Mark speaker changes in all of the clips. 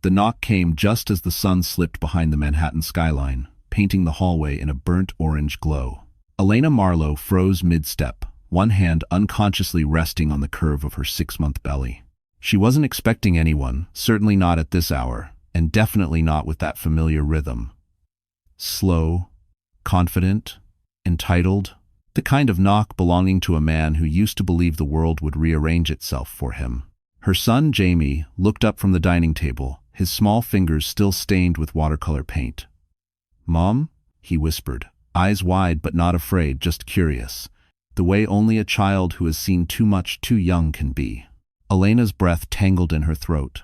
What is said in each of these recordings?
Speaker 1: The knock came just as the sun slipped behind the Manhattan skyline, painting the hallway in a burnt orange glow. Elena Marlowe froze mid-step, one hand unconsciously resting on the curve of her 6-month belly. She wasn't expecting anyone, certainly not at this hour, and definitely not with that familiar rhythm. Slow, confident, entitled, the kind of knock belonging to a man who used to believe the world would rearrange itself for him. Her son, Jamie, looked up from the dining table, his small fingers still stained with watercolor paint. "Mom?" he whispered, eyes wide but not afraid, just curious, the way only a child who has seen too much too young can be. Elena's breath tangled in her throat.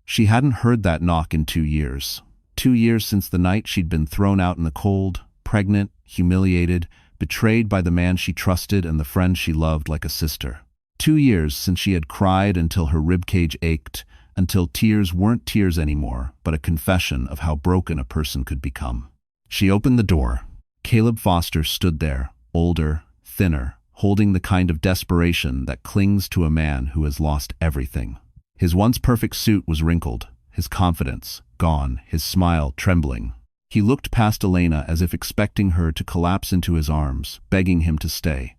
Speaker 1: She hadn't heard that knock in 2 years. 2 years since the night she'd been thrown out in the cold, pregnant, humiliated, betrayed by the man she trusted and the friend she loved like a sister. 2 years since she had cried until her ribcage ached, until tears weren't tears anymore, but a confession of how broken a person could become. She opened the door. Caleb Foster stood there, older, thinner, holding the kind of desperation that clings to a man who has lost everything. His once perfect suit was wrinkled, his confidence gone, his smile trembling. He looked past Elena as if expecting her to collapse into his arms, begging him to stay,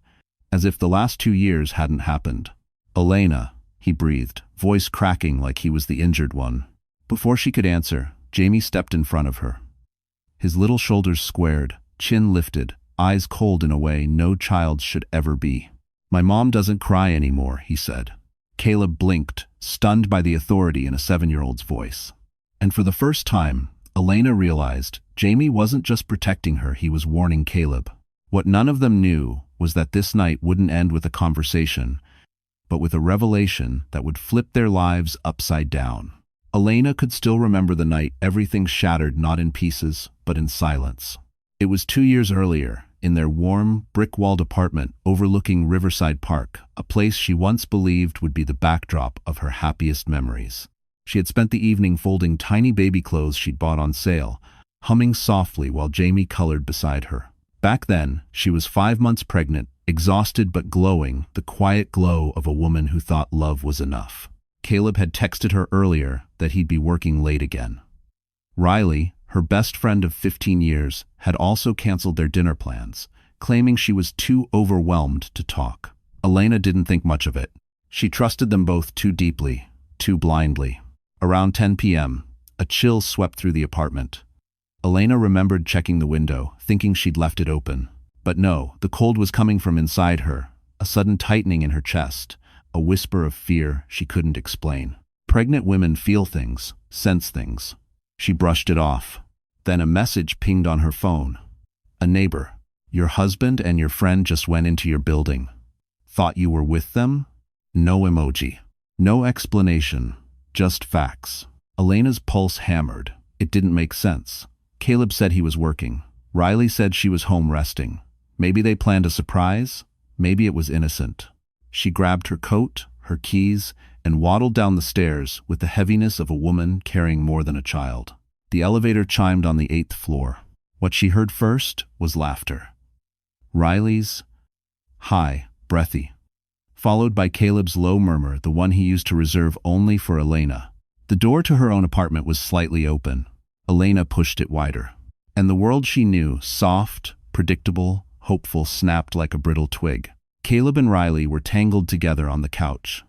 Speaker 1: as if the last 2 years hadn't happened. "Elena," he breathed, voice cracking like he was the injured one. Before she could answer, Jamie stepped in front of her. His little shoulders squared, chin lifted, eyes cold in a way no child should ever be. "My mom doesn't cry anymore," he said. Caleb blinked, stunned by the authority in a 7-year-old's voice. And for the first time, Elena realized Jamie wasn't just protecting her, he was warning Caleb. What none of them knew was that this night wouldn't end with a conversation, but with a revelation that would flip their lives upside down. Elena could still remember the night everything shattered, not in pieces, but in silence. It was 2 years earlier, in their warm, brick-walled apartment overlooking Riverside Park, a place she once believed would be the backdrop of her happiest memories. She had spent the evening folding tiny baby clothes she'd bought on sale, humming softly while Jamie colored beside her. Back then, she was 5 months pregnant, exhausted but glowing, the quiet glow of a woman who thought love was enough. Caleb had texted her earlier that he'd be working late again. Riley, her best friend of 15 years, had also canceled their dinner plans, claiming she was too overwhelmed to talk. Elena didn't think much of it. She trusted them both too deeply, too blindly. Around 10 p.m., a chill swept through the apartment. Elena remembered checking the window, thinking she'd left it open. But no, the cold was coming from inside her, a sudden tightening in her chest, a whisper of fear she couldn't explain. Pregnant women feel things, sense things. She brushed it off. Then a message pinged on her phone. A neighbor. "Your husband and your friend just went into your building. Thought you were with them?" No emoji. No explanation. Just facts. Elena's pulse hammered. It didn't make sense. Caleb said he was working. Riley said she was home resting. Maybe they planned a surprise? Maybe it was innocent. She grabbed her coat, her keys, and waddled down the stairs with the heaviness of a woman carrying more than a child. The elevator chimed on the 8th floor. What she heard first was laughter. Riley's high, breathy, followed by Caleb's low murmur, the one he used to reserve only for Elena. The door to her own apartment was slightly open. Elena pushed it wider. And the world she knew, soft, predictable, hopeful, snapped like a brittle twig. Caleb and Riley were tangled together on the couch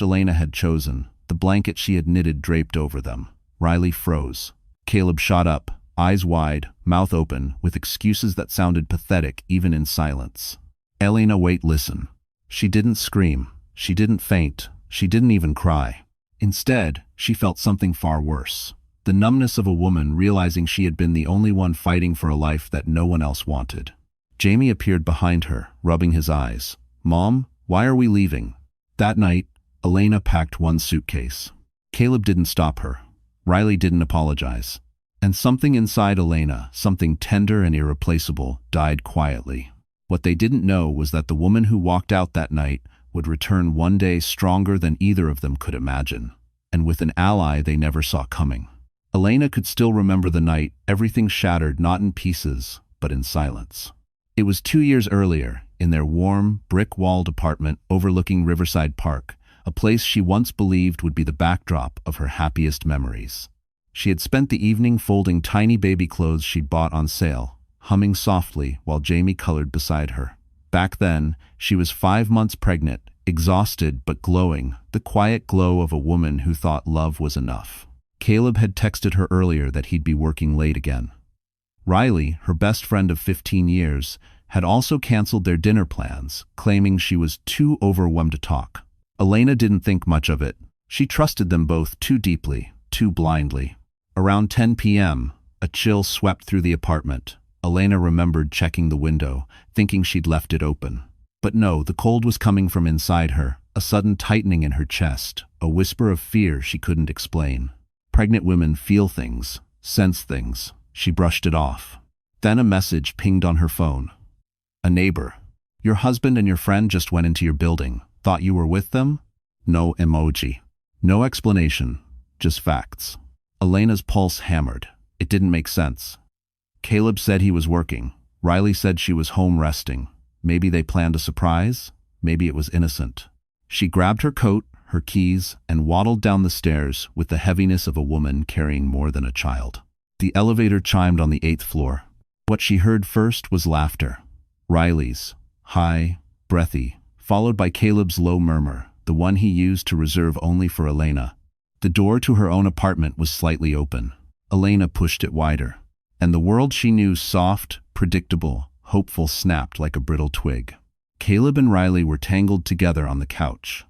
Speaker 1: Elena had chosen, the blanket she had knitted draped over them. Riley froze. Caleb shot up, eyes wide, mouth open, with excuses that sounded pathetic even in silence. "Elena, wait, listen." She didn't scream. She didn't faint. She didn't even cry. Instead, she felt something far worse. The numbness of a woman realizing she had been the only one fighting for a life that no one else wanted. Jamie appeared behind her, rubbing his eyes. "Mom, why are we leaving?" That night, Elena packed one suitcase. Caleb didn't stop her. Riley didn't apologize. And something inside Elena, something tender and irreplaceable, died quietly. What they didn't know was that the woman who walked out that night would return one day stronger than either of them could imagine, and with an ally they never saw coming. Elena could still remember the night, everything shattered not in pieces, but in silence. It was 2 years earlier, in their warm, brick-walled apartment overlooking Riverside Park, a place she once believed would be the backdrop of her happiest memories. She had spent the evening folding tiny baby clothes she'd bought on sale, humming softly while Jamie colored beside her. Back then, she was 5 months pregnant, exhausted but glowing, the quiet glow of a woman who thought love was enough. Caleb had texted her earlier that he'd be working late again. Riley, her best friend of 15 years, had also canceled their dinner plans, claiming she was too overwhelmed to talk. Elena didn't think much of it. She trusted them both too deeply, too blindly. Around 10 p.m., a chill swept through the apartment. Elena remembered checking the window, thinking she'd left it open. But no, the cold was coming from inside her, a sudden tightening in her chest, a whisper of fear she couldn't explain. Pregnant women feel things, sense things. She brushed it off. Then a message pinged on her phone. A neighbor. Your husband and your friend just went into your building. Thought you were with them? No emoji. No explanation. Just facts. Elena's pulse hammered. It didn't make sense. Caleb said he was working. Riley said she was home resting. Maybe they planned a surprise? Maybe it was innocent. She grabbed her coat, her keys, and waddled down the stairs with the heaviness of a woman carrying more than a child. The elevator chimed on the 8th floor. What she heard first was laughter. Riley's, high, breathy, followed by Caleb's low murmur, the one he used to reserve only for Elena. The door to her own apartment was slightly open. Elena pushed it wider, and the world she knew, soft, predictable, hopeful, snapped like a brittle twig. Caleb and Riley were tangled together on the couch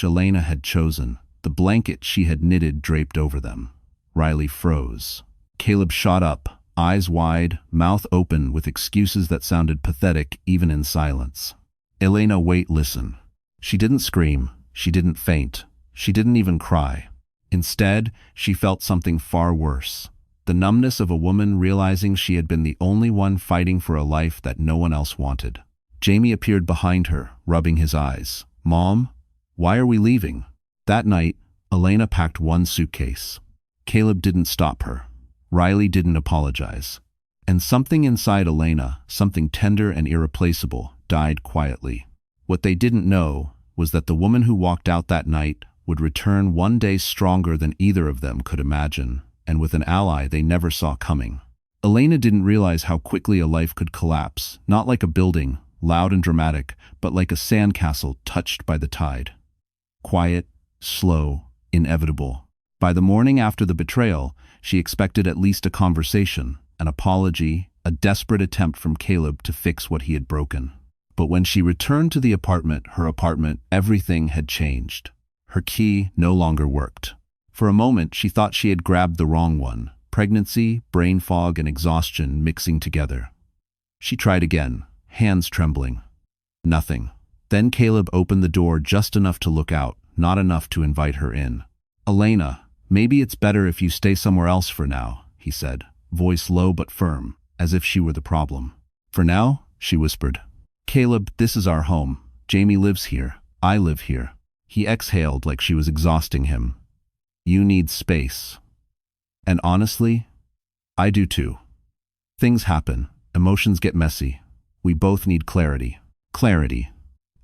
Speaker 1: Elena had chosen, the blanket she had knitted draped over them. Riley froze. Caleb shot up, eyes wide, mouth open with excuses that sounded pathetic even in silence. Elena, wait, listen. She didn't scream, she didn't faint, she didn't even cry. Instead, she felt something far worse. The numbness of a woman realizing she had been the only one fighting for a life that no one else wanted. Jamie appeared behind her, rubbing his eyes. Mom, why are we leaving? That night, Elena packed one suitcase. Caleb didn't stop her. Riley didn't apologize. And something inside Elena, something tender and irreplaceable, died quietly. What they didn't know was that the woman who walked out that night would return one day stronger than either of them could imagine, and with an ally they never saw coming. Elena didn't realize how quickly a life could collapse, not like a building, loud and dramatic, but like a sandcastle touched by the tide. Quiet, slow, inevitable. By the morning after the betrayal, she expected at least a conversation, an apology, a desperate attempt from Caleb to fix what he had broken. But when she returned to the apartment, her apartment, everything had changed. Her key no longer worked. For a moment, she thought she had grabbed the wrong one. Pregnancy, brain fog, and exhaustion mixing together. She tried again, hands trembling. Nothing. Then Caleb opened the door just enough to look out, not enough to invite her in. Elena, maybe it's better if you stay somewhere else for now, he said, voice low but firm, as if she were the problem. For now, she whispered. Caleb, this is our home. Jamie lives here. I live here. He exhaled like she was exhausting him. You need space. And honestly, I do too. Things happen. Emotions get messy. We both need clarity. Clarity.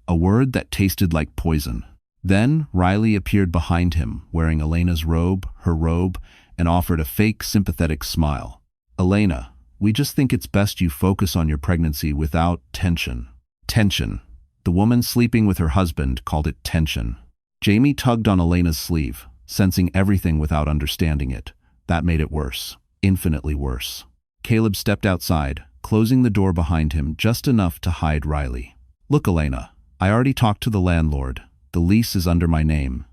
Speaker 1: A word that tasted like poison. Then Riley appeared behind him, wearing Elena's robe, her robe, and offered a fake sympathetic smile. Elena, we just think it's best you focus on your pregnancy without tension. Tension. The woman sleeping with her husband called it tension. Jamie tugged on Elena's sleeve, sensing everything without understanding it. That made it worse. Infinitely worse. Caleb stepped outside, closing the door behind him just enough to hide Riley. Look, Elena, I already talked to the landlord. The lease is under my name.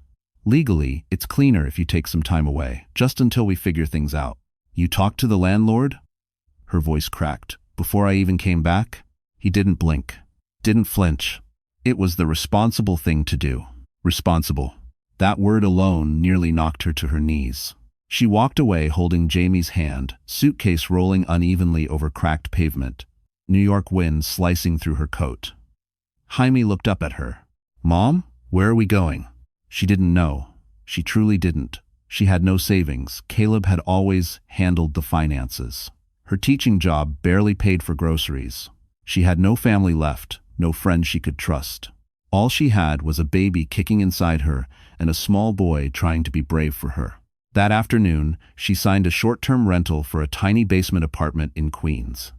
Speaker 1: Legally, it's cleaner if you take some time away, just until we figure things out. You talked to the landlord? Her voice cracked. Before I even came back? He didn't blink. Didn't flinch. It was the responsible thing to do. Responsible. That word alone nearly knocked her to her knees. She walked away holding Jamie's hand, suitcase rolling unevenly over cracked pavement, New York wind slicing through her coat. Jaime looked up at her. Mom, where are we going? She didn't know. She truly didn't. She had no savings. Caleb had always handled the finances. Her teaching job barely paid for groceries. She had no family left, no friends she could trust. All she had was a baby kicking inside her and a small boy trying to be brave for her. That afternoon, she signed a short-term rental for a tiny basement apartment in Queens.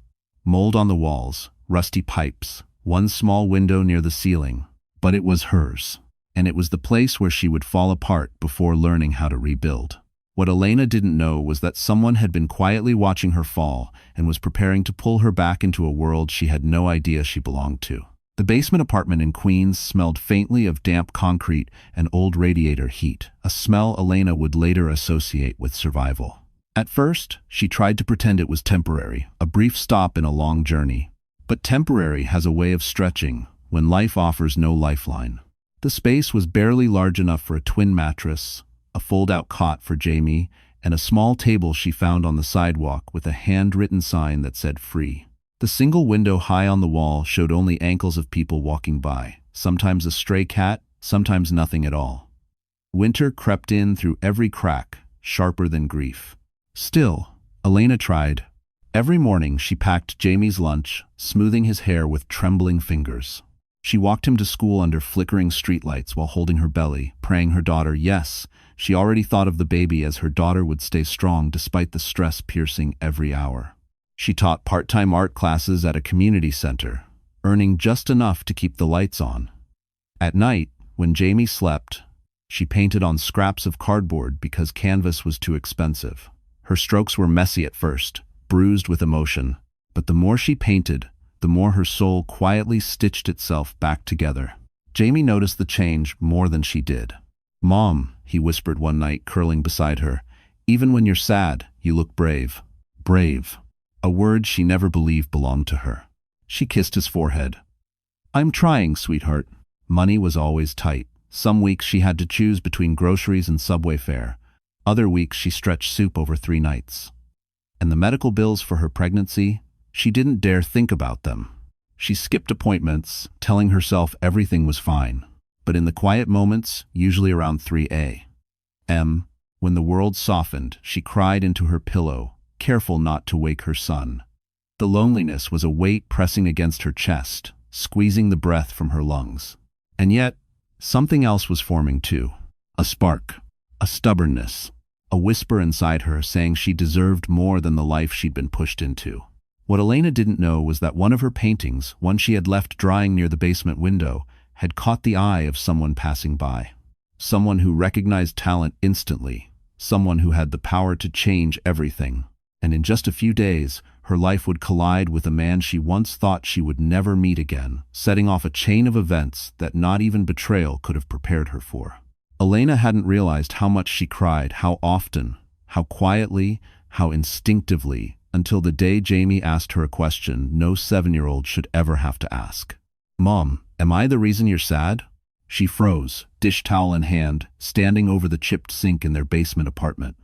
Speaker 1: Mold on the walls, rusty pipes, one small window near the ceiling. But it was hers, and it was the place where she would fall apart before learning how to rebuild. What Elena didn't know was that someone had been quietly watching her fall and was preparing to pull her back into a world she had no idea she belonged to. The basement apartment in Queens smelled faintly of damp concrete and old radiator heat, a smell Elena would later associate with survival. At first, she tried to pretend it was temporary, a brief stop in a long journey. But temporary has a way of stretching when life offers no lifeline. The space was barely large enough for a twin mattress, a fold-out cot for Jamie, and a small table she found on the sidewalk with a handwritten sign that said free. The single window high on the wall showed only ankles of people walking by, sometimes a stray cat, sometimes nothing at all. Winter crept in through every crack, sharper than grief. Still, Elena tried. Every morning she packed Jamie's lunch, smoothing his hair with trembling fingers. She walked him to school under flickering streetlights while holding her belly, praying her daughter, yes, she already thought of the baby as her daughter would stay strong despite the stress piercing every hour. She taught part-time art classes at a community center, earning just enough to keep the lights on. At night, when Jamie slept, she painted on scraps of cardboard because canvas was too expensive. Her strokes were messy at first, bruised with emotion, but the more she painted, the more her soul quietly stitched itself back together. Jamie noticed the change more than she did. "Mom," he whispered one night, curling beside her, "even when you're sad, you look brave." Brave. A word she never believed belonged to her. She kissed his forehead. "I'm trying, sweetheart." Money was always tight. Some weeks she had to choose between groceries and subway fare. Other weeks she stretched soup over 3 nights. And the medical bills for her pregnancy, she didn't dare think about them. She skipped appointments, telling herself everything was fine. But in the quiet moments, usually around 3 a.m., when the world softened, she cried into her pillow, careful not to wake her son. The loneliness was a weight pressing against her chest, squeezing the breath from her lungs. And yet, something else was forming too. A spark, a stubbornness, a whisper inside her saying she deserved more than the life she'd been pushed into. What Elena didn't know was that one of her paintings, one she had left drying near the basement window, had caught the eye of someone passing by. Someone who recognized talent instantly, someone who had the power to change everything. And in just a few days, her life would collide with a man she once thought she would never meet again, setting off a chain of events that not even betrayal could have prepared her for. Elena hadn't realized how much she cried, how often, how quietly, how instinctively, until the day Jamie asked her a question no 7-year-old should ever have to ask. "Mom, am I the reason you're sad?" She froze, dish towel in hand, standing over the chipped sink in their basement apartment.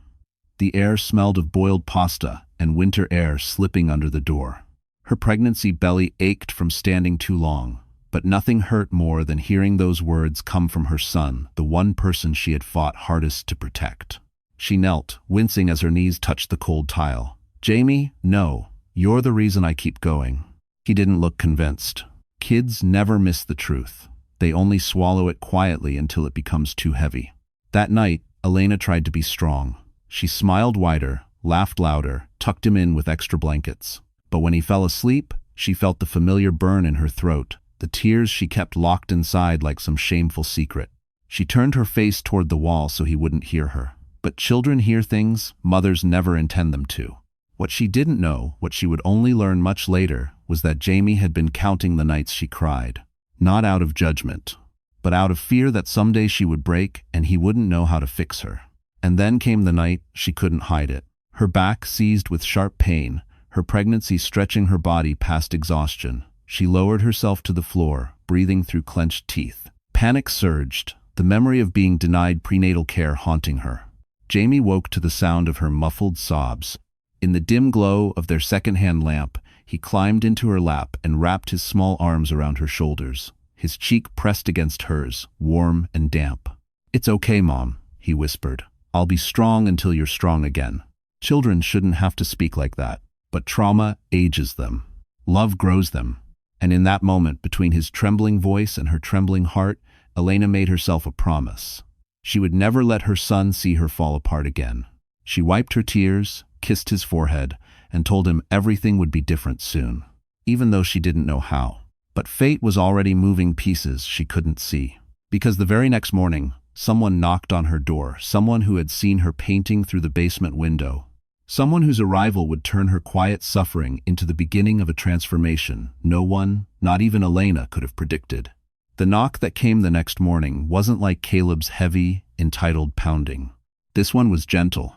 Speaker 1: The air smelled of boiled pasta and winter air slipping under the door. Her pregnancy belly ached from standing too long, but nothing hurt more than hearing those words come from her son, the one person she had fought hardest to protect. She knelt, wincing as her knees touched the cold tile. "Jamie, no, you're the reason I keep going." He didn't look convinced. Kids never miss the truth. They only swallow it quietly until it becomes too heavy. That night, Elena tried to be strong. She smiled wider, laughed louder, tucked him in with extra blankets. But when he fell asleep, she felt the familiar burn in her throat, the tears she kept locked inside like some shameful secret. She turned her face toward the wall so he wouldn't hear her. But children hear things mothers never intend them to. What she didn't know, what she would only learn much later, was that Jamie had been counting the nights she cried. Not out of judgment, but out of fear that someday she would break and he wouldn't know how to fix her. And then came the night she couldn't hide it. Her back seized with sharp pain, her pregnancy stretching her body past exhaustion. She lowered herself to the floor, breathing through clenched teeth. Panic surged, the memory of being denied prenatal care haunting her. Jamie woke to the sound of her muffled sobs. In the dim glow of their second-hand lamp, he climbed into her lap and wrapped his small arms around her shoulders, his cheek pressed against hers, warm and damp. "It's okay, Mom," he whispered. "I'll be strong until you're strong again." Children shouldn't have to speak like that, but trauma ages them. Love grows them. And in that moment, between his trembling voice and her trembling heart, Elena made herself a promise. She would never let her son see her fall apart again. She wiped her tears, kissed his forehead, and told him everything would be different soon, even though she didn't know how. But fate was already moving pieces she couldn't see. Because the very next morning, someone knocked on her door, someone who had seen her painting through the basement window. Someone whose arrival would turn her quiet suffering into the beginning of a transformation no one, not even Elena, could have predicted. The knock that came the next morning wasn't like Caleb's heavy, entitled pounding. This one was gentle,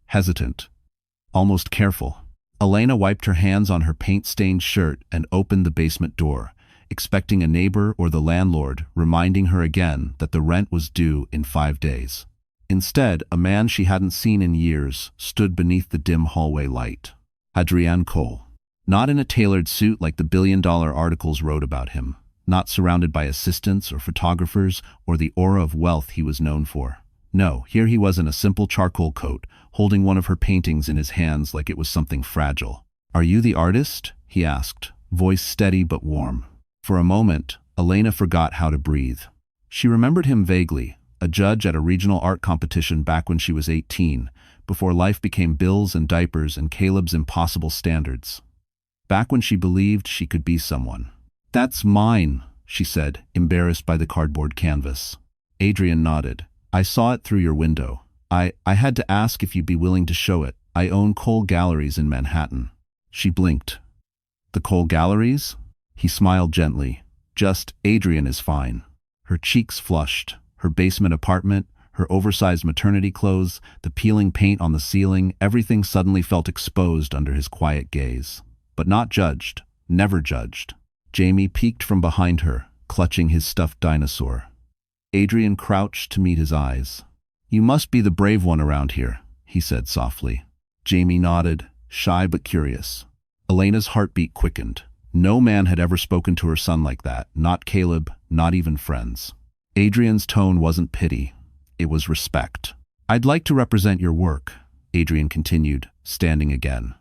Speaker 1: hesitant, almost careful. Elena wiped her hands on her paint-stained shirt and opened the basement door, expecting a neighbor or the landlord reminding her again that the rent was due in 5 days. Instead, a man she hadn't seen in years stood beneath the dim hallway light. Adrian Cole. Not in a tailored suit like the billion-dollar articles wrote about him, not surrounded by assistants or photographers or the aura of wealth he was known for. No, here he was in a simple charcoal coat, holding one of her paintings in his hands like it was something fragile. "Are you the artist?" he asked, voice steady but warm. For a moment, Elena forgot how to breathe. She remembered him vaguely, a judge at a regional art competition back when she was 18, before life became bills and diapers and Caleb's impossible standards. Back when she believed she could be someone. "That's mine," she said, embarrassed by the cardboard canvas. Adrian nodded. "I saw it through your window. I had to ask if you'd be willing to show it. I own Cole Galleries in Manhattan." She blinked. "The Cole Galleries?" He smiled gently. "Just, Adrian is fine." Her cheeks flushed. Her basement apartment, her oversized maternity clothes, the peeling paint on the ceiling, everything suddenly felt exposed under his quiet gaze. But not judged. Never judged. Jamie peeked from behind her, clutching his stuffed dinosaur. Adrian crouched to meet his eyes. "You must be the brave one around here," he said softly. Jamie nodded, shy but curious. Elena's heartbeat quickened. No man had ever spoken to her son like that, not Caleb, not even friends. Adrian's tone wasn't pity, it was respect. "I'd like to represent your work," Adrian continued, standing again.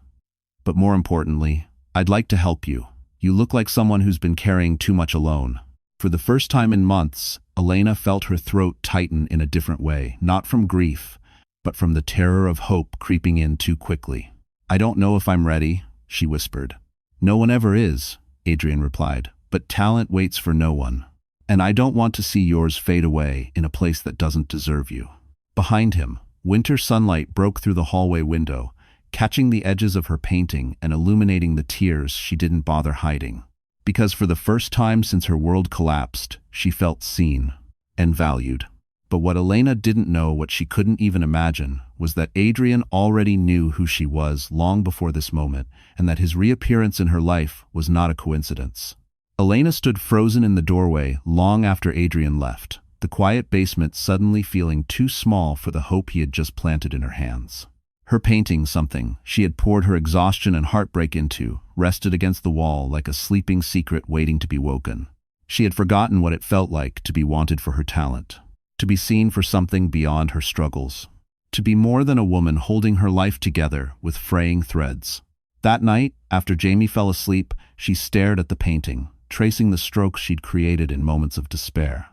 Speaker 1: "But more importantly, I'd like to help you. You look like someone who's been carrying too much alone." For the first time in months, Elena felt her throat tighten in a different way, not from grief, but from the terror of hope creeping in too quickly. "I don't know if I'm ready," she whispered. "No one ever is," Adrian replied, "but talent waits for no one. And I don't want to see yours fade away in a place that doesn't deserve you." Behind him, winter sunlight broke through the hallway window, catching the edges of her painting and illuminating the tears she didn't bother hiding. Because for the first time since her world collapsed, she felt seen and valued. But what Elena didn't know, what she couldn't even imagine, was that Adrian already knew who she was long before this moment, and that his reappearance in her life was not a coincidence. Elena stood frozen in the doorway long after Adrian left, the quiet basement suddenly feeling too small for the hope he had just planted in her hands. Her painting, something she had poured her exhaustion and heartbreak into, rested against the wall like a sleeping secret waiting to be woken. She had forgotten what it felt like to be wanted for her talent, to be seen for something beyond her struggles, to be more than a woman holding her life together with fraying threads. That night, after Jamie fell asleep, she stared at the painting, tracing the strokes she'd created in moments of despair.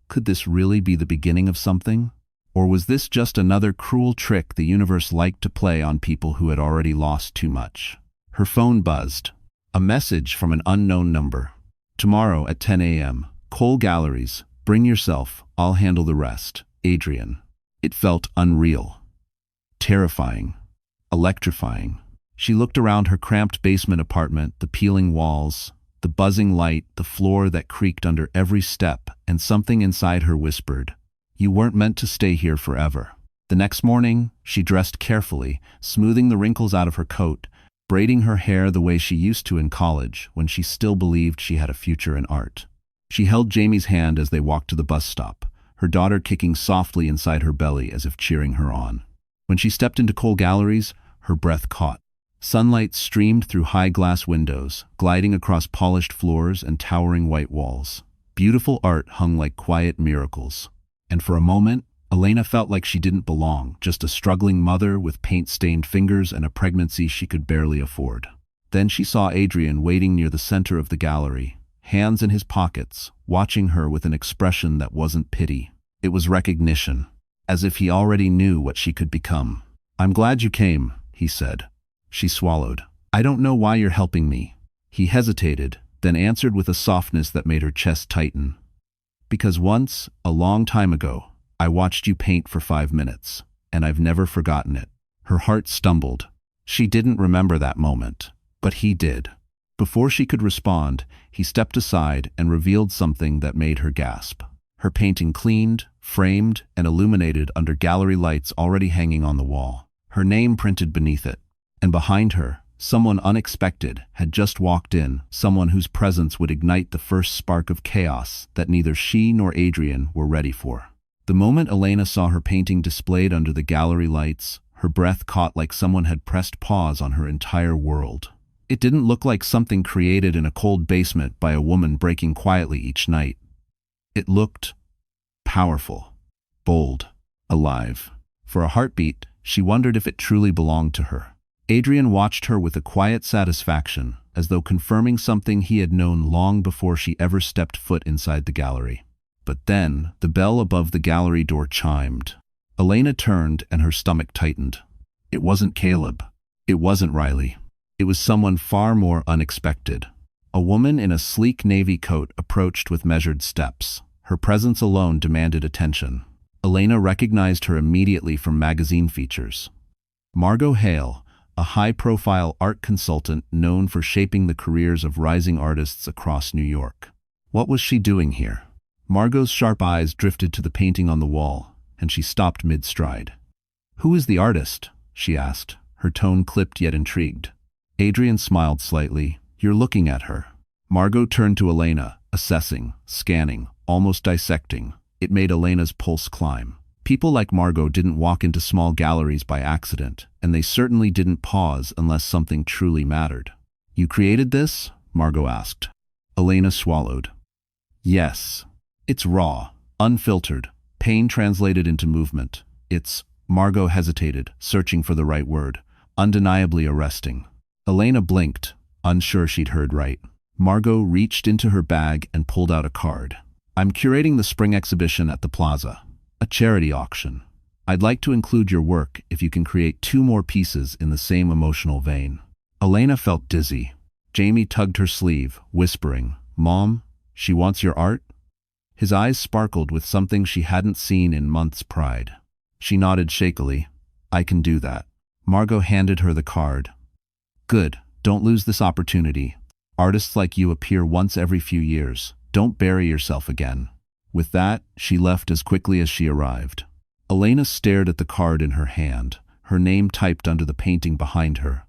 Speaker 1: Could this really be the beginning of something? Or was this just another cruel trick the universe liked to play on people who had already lost too much? Her phone buzzed. A message from an unknown number. "Tomorrow at 10 a.m. Cole Galleries. Bring yourself. I'll handle the rest. Adrian." It felt unreal. Terrifying. Electrifying. She looked around her cramped basement apartment, the peeling walls, the buzzing light, the floor that creaked under every step, and something inside her whispered, "You weren't meant to stay here forever." The next morning, she dressed carefully, smoothing the wrinkles out of her coat, braiding her hair the way she used to in college when she still believed she had a future in art. She held Jamie's hand as they walked to the bus stop, her daughter kicking softly inside her belly as if cheering her on. When she stepped into Cole Galleries, her breath caught. Sunlight streamed through high glass windows, gliding across polished floors and towering white walls. Beautiful art hung like quiet miracles. And for a moment, Elena felt like she didn't belong, just a struggling mother with paint-stained fingers and a pregnancy she could barely afford. Then she saw Adrian waiting near the center of the gallery, hands in his pockets, watching her with an expression that wasn't pity. It was recognition, as if he already knew what she could become. "I'm glad you came," he said. She swallowed. "I don't know why you're helping me." He hesitated, then answered with a softness that made her chest tighten. "Because once, a long time ago, I watched you paint for 5 minutes, and I've never forgotten it." Her heart stumbled. She didn't remember that moment, but he did. Before she could respond, he stepped aside and revealed something that made her gasp. Her painting cleaned, framed, and illuminated under gallery lights already hanging on the wall. Her name printed beneath it. And behind her, someone unexpected had just walked in, someone whose presence would ignite the first spark of chaos that neither she nor Adrian were ready for. The moment Elena saw her painting displayed under the gallery lights, her breath caught like someone had pressed pause on her entire world. It didn't look like something created in a cold basement by a woman breaking quietly each night. It looked powerful, bold, alive. For a heartbeat, she wondered if it truly belonged to her. Adrian watched her with a quiet satisfaction, as though confirming something he had known long before she ever stepped foot inside the gallery. But then, the bell above the gallery door chimed. Elena turned and her stomach tightened. It wasn't Caleb. It wasn't Riley. It was someone far more unexpected. A woman in a sleek navy coat approached with measured steps. Her presence alone demanded attention. Elena recognized her immediately from magazine features. Margot Hale, a high-profile art consultant known for shaping the careers of rising artists across New York. What was she doing here? Margot's sharp eyes drifted to the painting on the wall, and she stopped mid-stride. "Who is the artist?" she asked, her tone clipped yet intrigued. Adrian smiled slightly. "You're looking at her." Margot turned to Elena, assessing, scanning, almost dissecting. It made Elena's pulse climb. People like Margot didn't walk into small galleries by accident, and they certainly didn't pause unless something truly mattered. "You created this?" Margot asked. Elena swallowed. "Yes. It's raw, unfiltered, pain translated into movement. It's—" Margot hesitated, searching for the right word. "Undeniably arresting." Elena blinked, unsure she'd heard right. Margot reached into her bag and pulled out a card. "I'm curating the spring exhibition at the Plaza, a charity auction. I'd like to include your work if you can create 2 more pieces in the same emotional vein." Elena felt dizzy. Jamie tugged her sleeve, whispering, "Mom, she wants your art?" His eyes sparkled with something she hadn't seen in months' pride. She nodded shakily. "I can do that." Margot handed her the card. "Good. Don't lose this opportunity. Artists like you appear once every few years. Don't bury yourself again." With that, she left as quickly as she arrived. Elena stared at the card in her hand, her name typed under the painting behind her.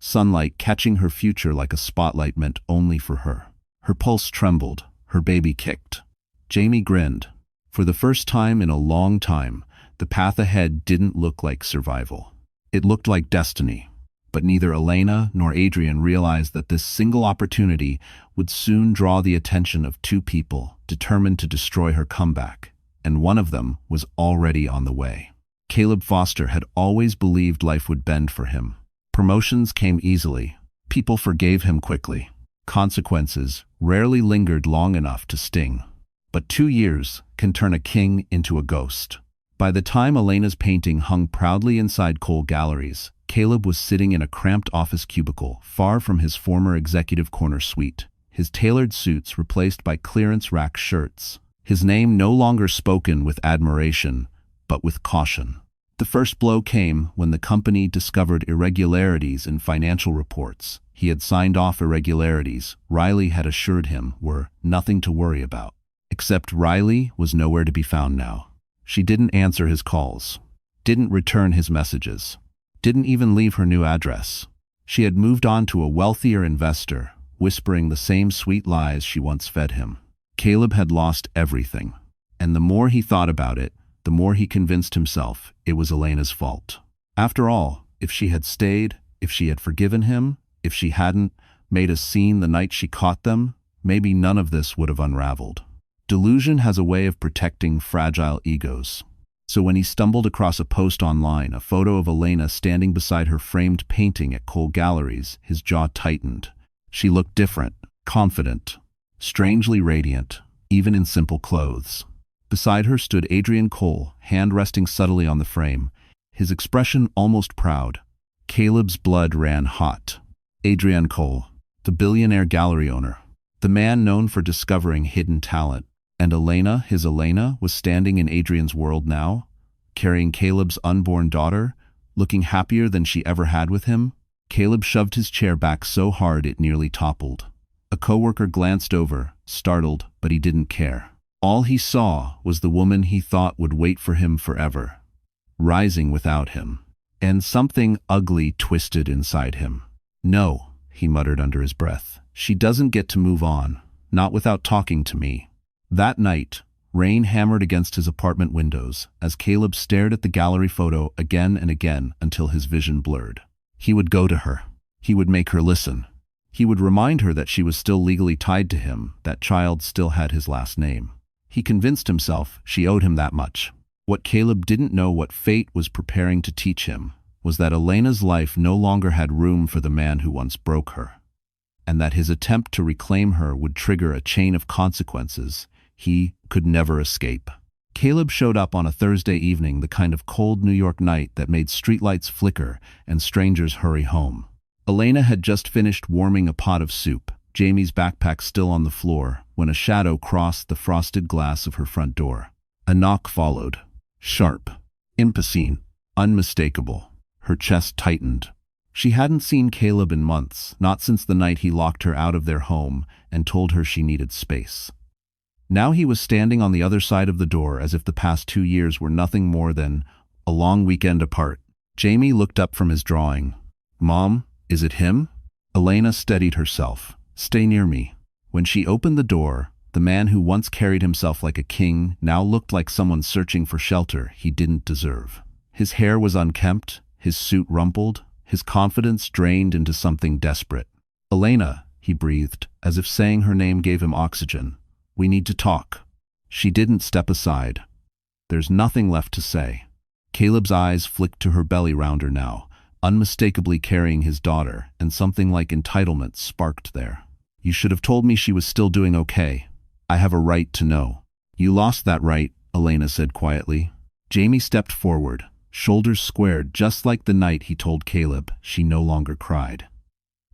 Speaker 1: Sunlight catching her future like a spotlight meant only for her. Her pulse trembled, her baby kicked. Jamie grinned. For the first time in a long time, the path ahead didn't look like survival. It looked like destiny. But neither Elena nor Adrian realized that this single opportunity would soon draw the attention of 2 people determined to destroy her comeback, and one of them was already on the way. Caleb Foster had always believed life would bend for him. Promotions came easily. People forgave him quickly. Consequences rarely lingered long enough to sting. But 2 years can turn a king into a ghost. By the time Elena's painting hung proudly inside Cole Galleries, Caleb was sitting in a cramped office cubicle, far from his former executive corner suite, his tailored suits replaced by clearance rack shirts, his name no longer spoken with admiration, but with caution. The first blow came when the company discovered irregularities in financial reports. He had signed off irregularities Riley had assured him were nothing to worry about. Except Riley was nowhere to be found now. She didn't answer his calls, didn't return his messages, didn't even leave her new address. She had moved on to a wealthier investor, whispering the same sweet lies she once fed him. Caleb had lost everything, and the more he thought about it, the more he convinced himself it was Elena's fault. After all, if she had stayed, if she had forgiven him, if she hadn't made a scene the night she caught them, maybe none of this would have unraveled. Delusion has a way of protecting fragile egos. So when he stumbled across a post online, a photo of Elena standing beside her framed painting at Cole Galleries, his jaw tightened. She looked different, confident, strangely radiant, even in simple clothes. Beside her stood Adrian Cole, hand resting subtly on the frame, his expression almost proud. Caleb's blood ran hot. Adrian Cole, the billionaire gallery owner, the man known for discovering hidden talent. And Elena, his Elena, was standing in Adrian's world now, carrying Caleb's unborn daughter, looking happier than she ever had with him. Caleb shoved his chair back so hard it nearly toppled. A coworker glanced over, startled, but he didn't care. All he saw was the woman he thought would wait for him forever, rising without him. And something ugly twisted inside him. "No," he muttered under his breath. "She doesn't get to move on, not without talking to me." That night, rain hammered against his apartment windows as Caleb stared at the gallery photo again and again until his vision blurred. He would go to her. He would make her listen. He would remind her that she was still legally tied to him, that child still had his last name. He convinced himself she owed him that much. What Caleb didn't know, what fate was preparing to teach him, was that Elena's life no longer had room for the man who once broke her, and that his attempt to reclaim her would trigger a chain of consequences he could never escape. Caleb showed up on a Thursday evening, the kind of cold New York night that made streetlights flicker and strangers hurry home. Elena had just finished warming a pot of soup, Jamie's backpack still on the floor, when a shadow crossed the frosted glass of her front door. A knock followed. Sharp, impassing, unmistakable. Her chest tightened. She hadn't seen Caleb in months, not since the night he locked her out of their home and told her she needed space. Now he was standing on the other side of the door as if the past 2 years were nothing more than a long weekend apart. Jamie looked up from his drawing. "Mom, is it him?" Elena steadied herself. "Stay near me." When she opened the door, the man who once carried himself like a king now looked like someone searching for shelter he didn't deserve. His hair was unkempt, his suit rumpled, his confidence drained into something desperate. "Elena," he breathed, as if saying her name gave him oxygen. "We need to talk." She didn't step aside. "There's nothing left to say." Caleb's eyes flicked to her belly rounder now, unmistakably carrying his daughter, and something like entitlement sparked there. "You should have told me she was still doing okay. I have a right to know." "You lost that right," Elena said quietly. Jamie stepped forward, shoulders squared just like the night he told Caleb she no longer cried.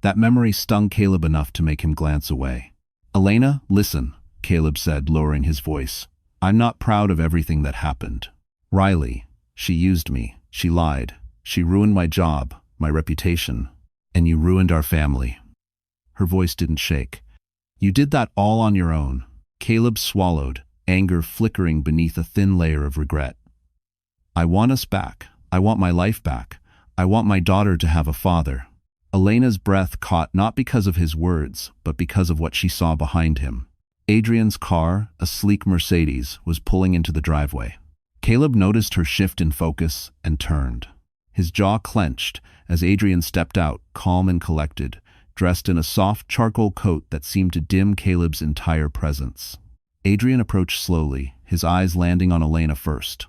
Speaker 1: That memory stung Caleb enough to make him glance away. "Elena, listen," Caleb said, lowering his voice. "I'm not proud of everything that happened. Riley, she used me, she lied, she ruined my job, my reputation, and you ruined our family." Her voice didn't shake. "You did that all on your own." Caleb swallowed, anger flickering beneath a thin layer of regret. "I want us back. I want my life back. I want my daughter to have a father." Elena's breath caught not because of his words, but because of what she saw behind him. Adrian's car, a sleek Mercedes, was pulling into the driveway. Caleb noticed her shift in focus and turned. His jaw clenched as Adrian stepped out, calm and collected, dressed in a soft charcoal coat that seemed to dim Caleb's entire presence. Adrian approached slowly, his eyes landing on Elena first.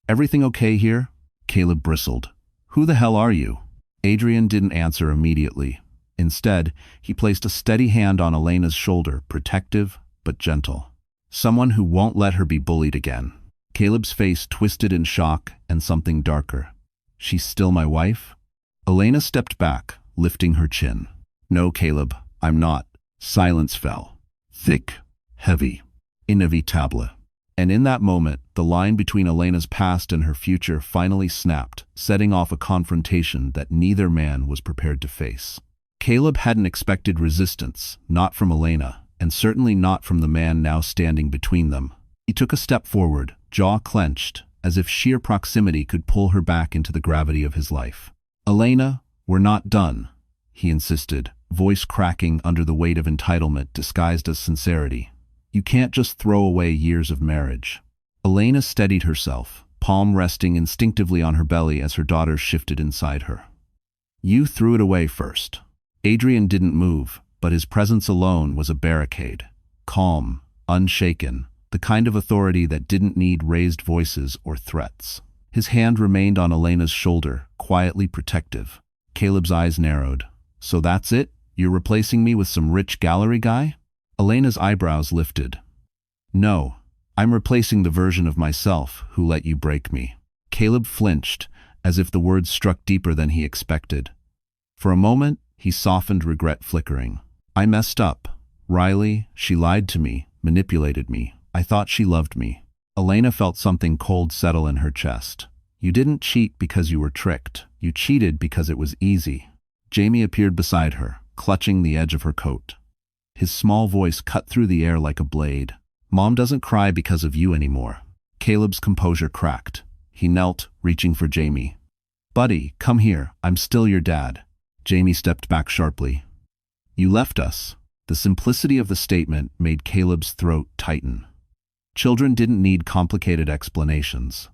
Speaker 1: "Everything okay here?" Caleb bristled. "Who the hell are you?" Adrian didn't answer immediately. Instead, he placed a steady hand on Elena's shoulder, protective but gentle. "Someone who won't let her be bullied again." Caleb's face twisted in shock and something darker. "She's still my wife?" Elena stepped back, lifting her chin. "No, Caleb, I'm not." Silence fell. Thick, heavy, inevitable. And in that moment, the line between Elena's past and her future finally snapped, setting off a confrontation that neither man was prepared to face. Caleb hadn't expected resistance, not from Elena, and certainly not from the man now standing between them. He took a step forward, jaw clenched, as if sheer proximity could pull her back into the gravity of his life. "Elena, we're not done," he insisted, voice cracking under the weight of entitlement disguised as sincerity. "You can't just throw away years of marriage." Elena steadied herself, palm resting instinctively on her belly as her daughter shifted inside her. "You threw it away first." Adrian didn't move, but his presence alone was a barricade. Calm, unshaken, the kind of authority that didn't need raised voices or threats. His hand remained on Elena's shoulder, quietly protective. Caleb's eyes narrowed. "So that's it? You're replacing me with some rich gallery guy?" Elena's eyebrows lifted. "No, I'm replacing the version of myself who let you break me." Caleb flinched, as if the words struck deeper than he expected. For a moment, he softened, regret flickering. "I messed up. Riley, she lied to me, manipulated me. I thought she loved me." Elena felt something cold settle in her chest. "You didn't cheat because you were tricked. You cheated because it was easy." Jamie appeared beside her, clutching the edge of her coat. His small voice cut through the air like a blade. "Mom doesn't cry because of you anymore." Caleb's composure cracked. He knelt, reaching for Jamie. "Buddy, come here. I'm still your dad." Jamie stepped back sharply. "You left us." The simplicity of the statement made Caleb's throat tighten. Children didn't need complicated explanations.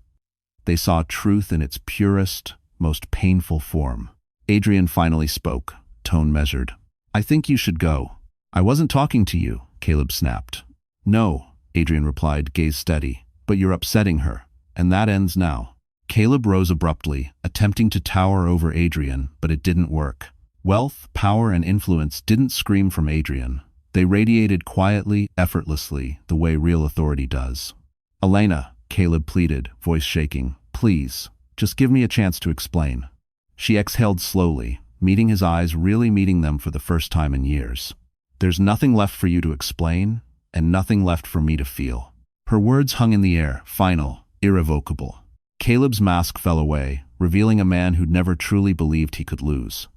Speaker 1: They saw truth in its purest, most painful form. Adrian finally spoke, tone measured. "I think you should go." "I wasn't talking to you," Caleb snapped. "No," Adrian replied, gaze steady, "but you're upsetting her, and that ends now." Caleb rose abruptly, attempting to tower over Adrian, but it didn't work. Wealth, power, and influence didn't scream from Adrian. They radiated quietly, effortlessly, the way real authority does. "Elena," Caleb pleaded, voice shaking, "please, just give me a chance to explain." She exhaled slowly, meeting his eyes, really meeting them for the first time in years. "There's nothing left for you to explain, and nothing left for me to feel." Her words hung in the air, final, irrevocable. Caleb's mask fell away, revealing a man who'd never truly believed he could lose.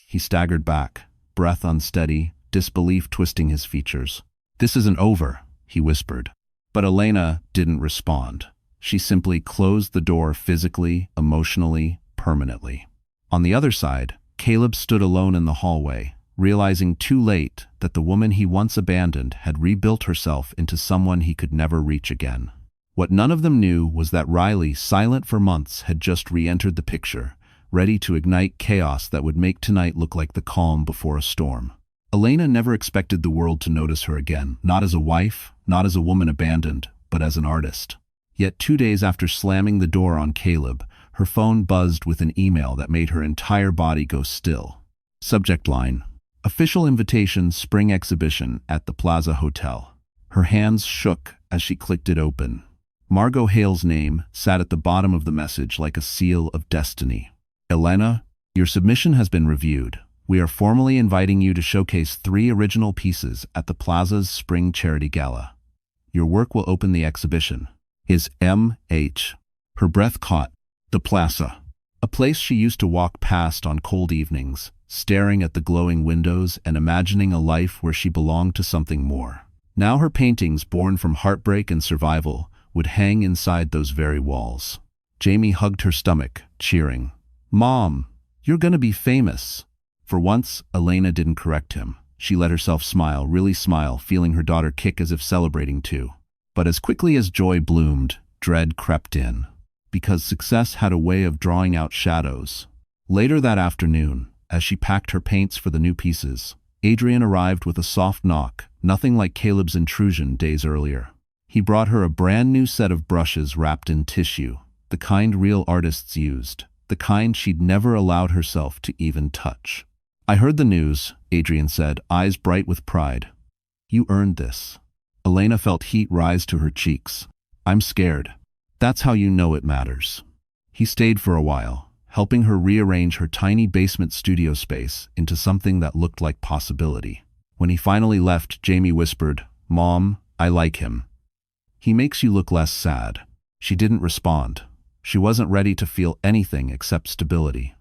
Speaker 1: He staggered back, breath unsteady, disbelief twisting his features. "This isn't over," he whispered. But Elena didn't respond. She simply closed the door physically, emotionally, permanently. On the other side, Caleb stood alone in the hallway, realizing too late that the woman he once abandoned had rebuilt herself into someone he could never reach again. What none of them knew was that Riley, silent for months, had just re-entered the picture, ready to ignite chaos that would make tonight look like the calm before a storm. Elena never expected the world to notice her again, not as a wife, not as a woman abandoned, but as an artist. Yet 2 days after slamming the door on Caleb, her phone buzzed with an email that made her entire body go still. Subject line: "Official invitation, spring exhibition at the Plaza Hotel." Her hands shook as she clicked it open. Margot Hale's name sat at the bottom of the message like a seal of destiny. "Elena, your submission has been reviewed. We are formally inviting you to showcase 3 original pieces at the Plaza's Spring Charity Gala. Your work will open the exhibition." His M.H. Her breath caught. The Plaza. A place she used to walk past on cold evenings, staring at the glowing windows and imagining a life where she belonged to something more. Now her paintings, born from heartbreak and survival, would hang inside those very walls. Jamie hugged her stomach, cheering. "Mom, you're gonna be famous." For once, Elena didn't correct him. She let herself smile, really smile, feeling her daughter kick as if celebrating too. But as quickly as joy bloomed, dread crept in. Because success had a way of drawing out shadows. Later that afternoon, as she packed her paints for the new pieces, Adrian arrived with a soft knock, nothing like Caleb's intrusion days earlier. He brought her a brand new set of brushes wrapped in tissue, the kind real artists used, the kind she'd never allowed herself to even touch. "I heard the news," Adrian said, eyes bright with pride. "You earned this." Elena felt heat rise to her cheeks. "I'm scared." "That's how you know it matters." He stayed for a while, helping her rearrange her tiny basement studio space into something that looked like possibility. When he finally left, Jamie whispered, "Mom, I like him. He makes you look less sad." She didn't respond. She wasn't ready to feel anything except stability.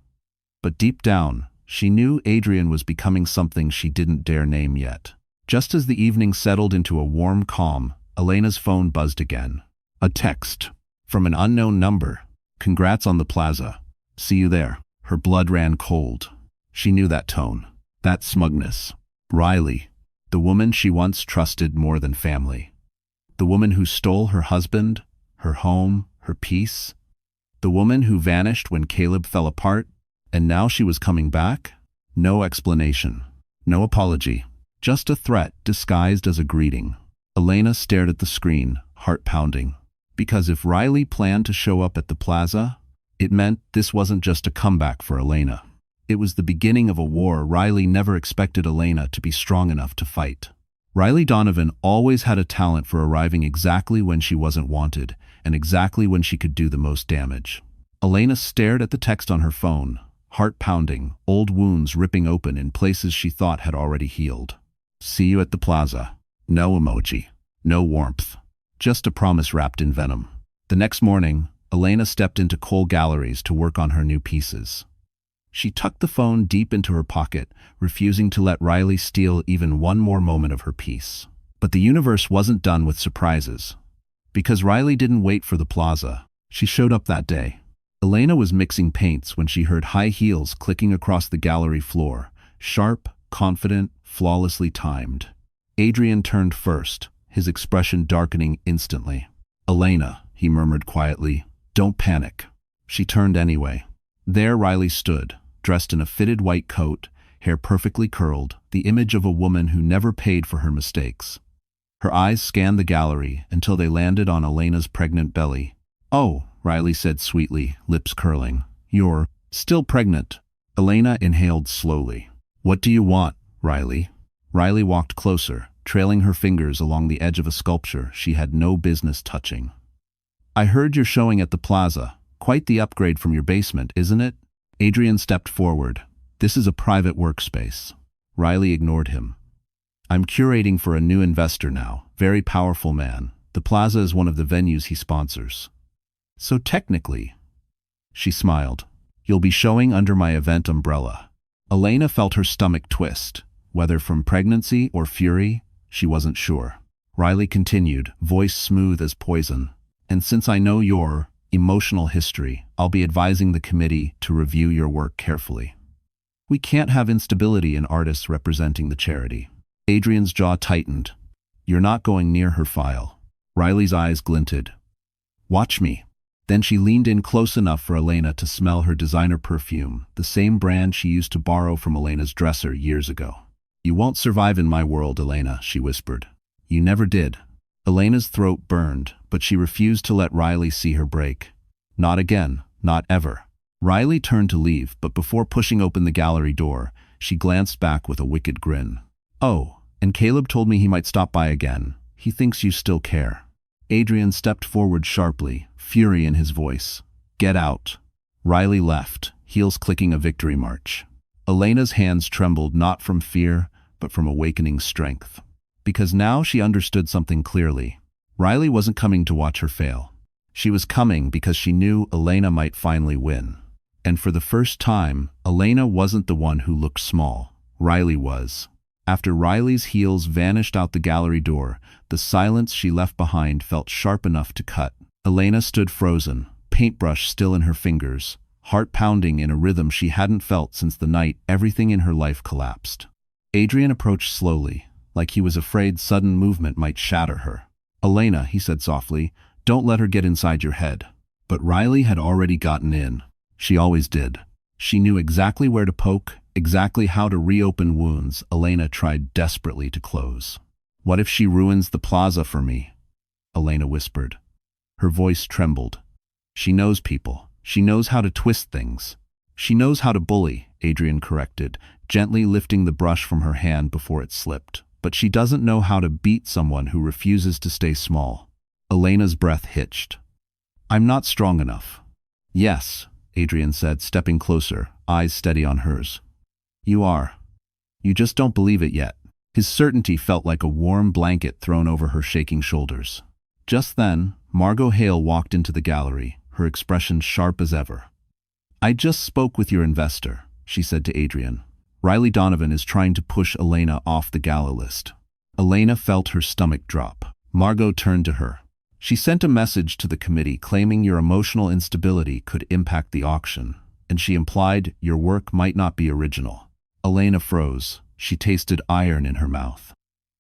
Speaker 1: But deep down, she knew Adrian was becoming something she didn't dare name yet. Just as the evening settled into a warm calm, Elena's phone buzzed again. A text. From an unknown number. "Congrats on the Plaza. See you there." Her blood ran cold. She knew that tone. That smugness. Riley. The woman she once trusted more than family. The woman who stole her husband, her home, her peace. The woman who vanished when Caleb fell apart, and now she was coming back? No explanation. No apology. Just a threat disguised as a greeting. Elena stared at the screen, heart pounding. Because if Riley planned to show up at the plaza, it meant this wasn't just a comeback for Elena. It was the beginning of a war Riley never expected Elena to be strong enough to fight. Riley Donovan always had a talent for arriving exactly when she wasn't wanted, and exactly when she could do the most damage. Elena stared at the text on her phone, heart pounding, old wounds ripping open in places she thought had already healed. See you at the plaza. No emoji. No warmth. Just a promise wrapped in venom. The next morning, Elena stepped into Cole Galleries to work on her new pieces. She tucked the phone deep into her pocket, refusing to let Riley steal even one more moment of her piece. But the universe wasn't done with surprises. Because Riley didn't wait for the plaza, she showed up that day. Elena was mixing paints when she heard high heels clicking across the gallery floor, sharp, confident, flawlessly timed. Adrian turned first, his expression darkening instantly. "Elena," he murmured quietly, "don't panic." She turned anyway. There Riley stood, dressed in a fitted white coat, hair perfectly curled, the image of a woman who never paid for her mistakes. Her eyes scanned the gallery until they landed on Elena's pregnant belly. "Oh," Riley said sweetly, lips curling. "You're still pregnant." Elena inhaled slowly. "What do you want, Riley?" Riley walked closer, trailing her fingers along the edge of a sculpture she had no business touching. "I heard you're showing at the plaza. Quite the upgrade from your basement, isn't it?" Adrian stepped forward. "This is a private workspace." Riley ignored him. "I'm curating for a new investor now, very powerful man. The plaza is one of the venues he sponsors. So technically," she smiled, "you'll be showing under my event umbrella." Elena felt her stomach twist. Whether from pregnancy or fury, she wasn't sure. Riley continued, voice smooth as poison. "And since I know your emotional history, I'll be advising the committee to review your work carefully. We can't have instability in artists representing the charity." Adrian's jaw tightened. "You're not going near her file." Riley's eyes glinted. "Watch me." Then she leaned in close enough for Elena to smell her designer perfume, the same brand she used to borrow from Elena's dresser years ago. "You won't survive in my world, Elena," she whispered. "You never did." Elena's throat burned, but she refused to let Riley see her break. Not again, not ever. Riley turned to leave, but before pushing open the gallery door, she glanced back with a wicked grin. "Oh, and Caleb told me he might stop by again. He thinks you still care." Adrian stepped forward sharply, fury in his voice. "Get out." Riley left, heels clicking a victory march. Elena's hands trembled not from fear, but from awakening strength. Because now she understood something clearly. Riley wasn't coming to watch her fail. She was coming because she knew Elena might finally win. And for the first time, Elena wasn't the one who looked small. Riley was. After Riley's heels vanished out the gallery door, the silence she left behind felt sharp enough to cut. Elena stood frozen, paintbrush still in her fingers, heart pounding in a rhythm she hadn't felt since the night everything in her life collapsed. Adrian approached slowly, like he was afraid sudden movement might shatter her. "Elena," he said softly, "don't let her get inside your head." But Riley had already gotten in. She always did. She knew exactly where to poke, exactly how to reopen wounds Elena tried desperately to close. "What if she ruins the plaza for me?" Elena whispered. Her voice trembled. "She knows people. She knows how to twist things. She knows how to bully," Adrian corrected, gently lifting the brush from her hand before it slipped. "But she doesn't know how to beat someone who refuses to stay small." Elena's breath hitched. "I'm not strong enough." "Yes," Adrian said, stepping closer, eyes steady on hers. "You are. You just don't believe it yet." His certainty felt like a warm blanket thrown over her shaking shoulders. Just then, Margot Hale walked into the gallery, her expression sharp as ever. "I just spoke with your investor," she said to Adrian. "Riley Donovan is trying to push Elena off the gala list." Elena felt her stomach drop. Margot turned to her. "She sent a message to the committee claiming your emotional instability could impact the auction, and she implied your work might not be original." Elena froze. She tasted iron in her mouth.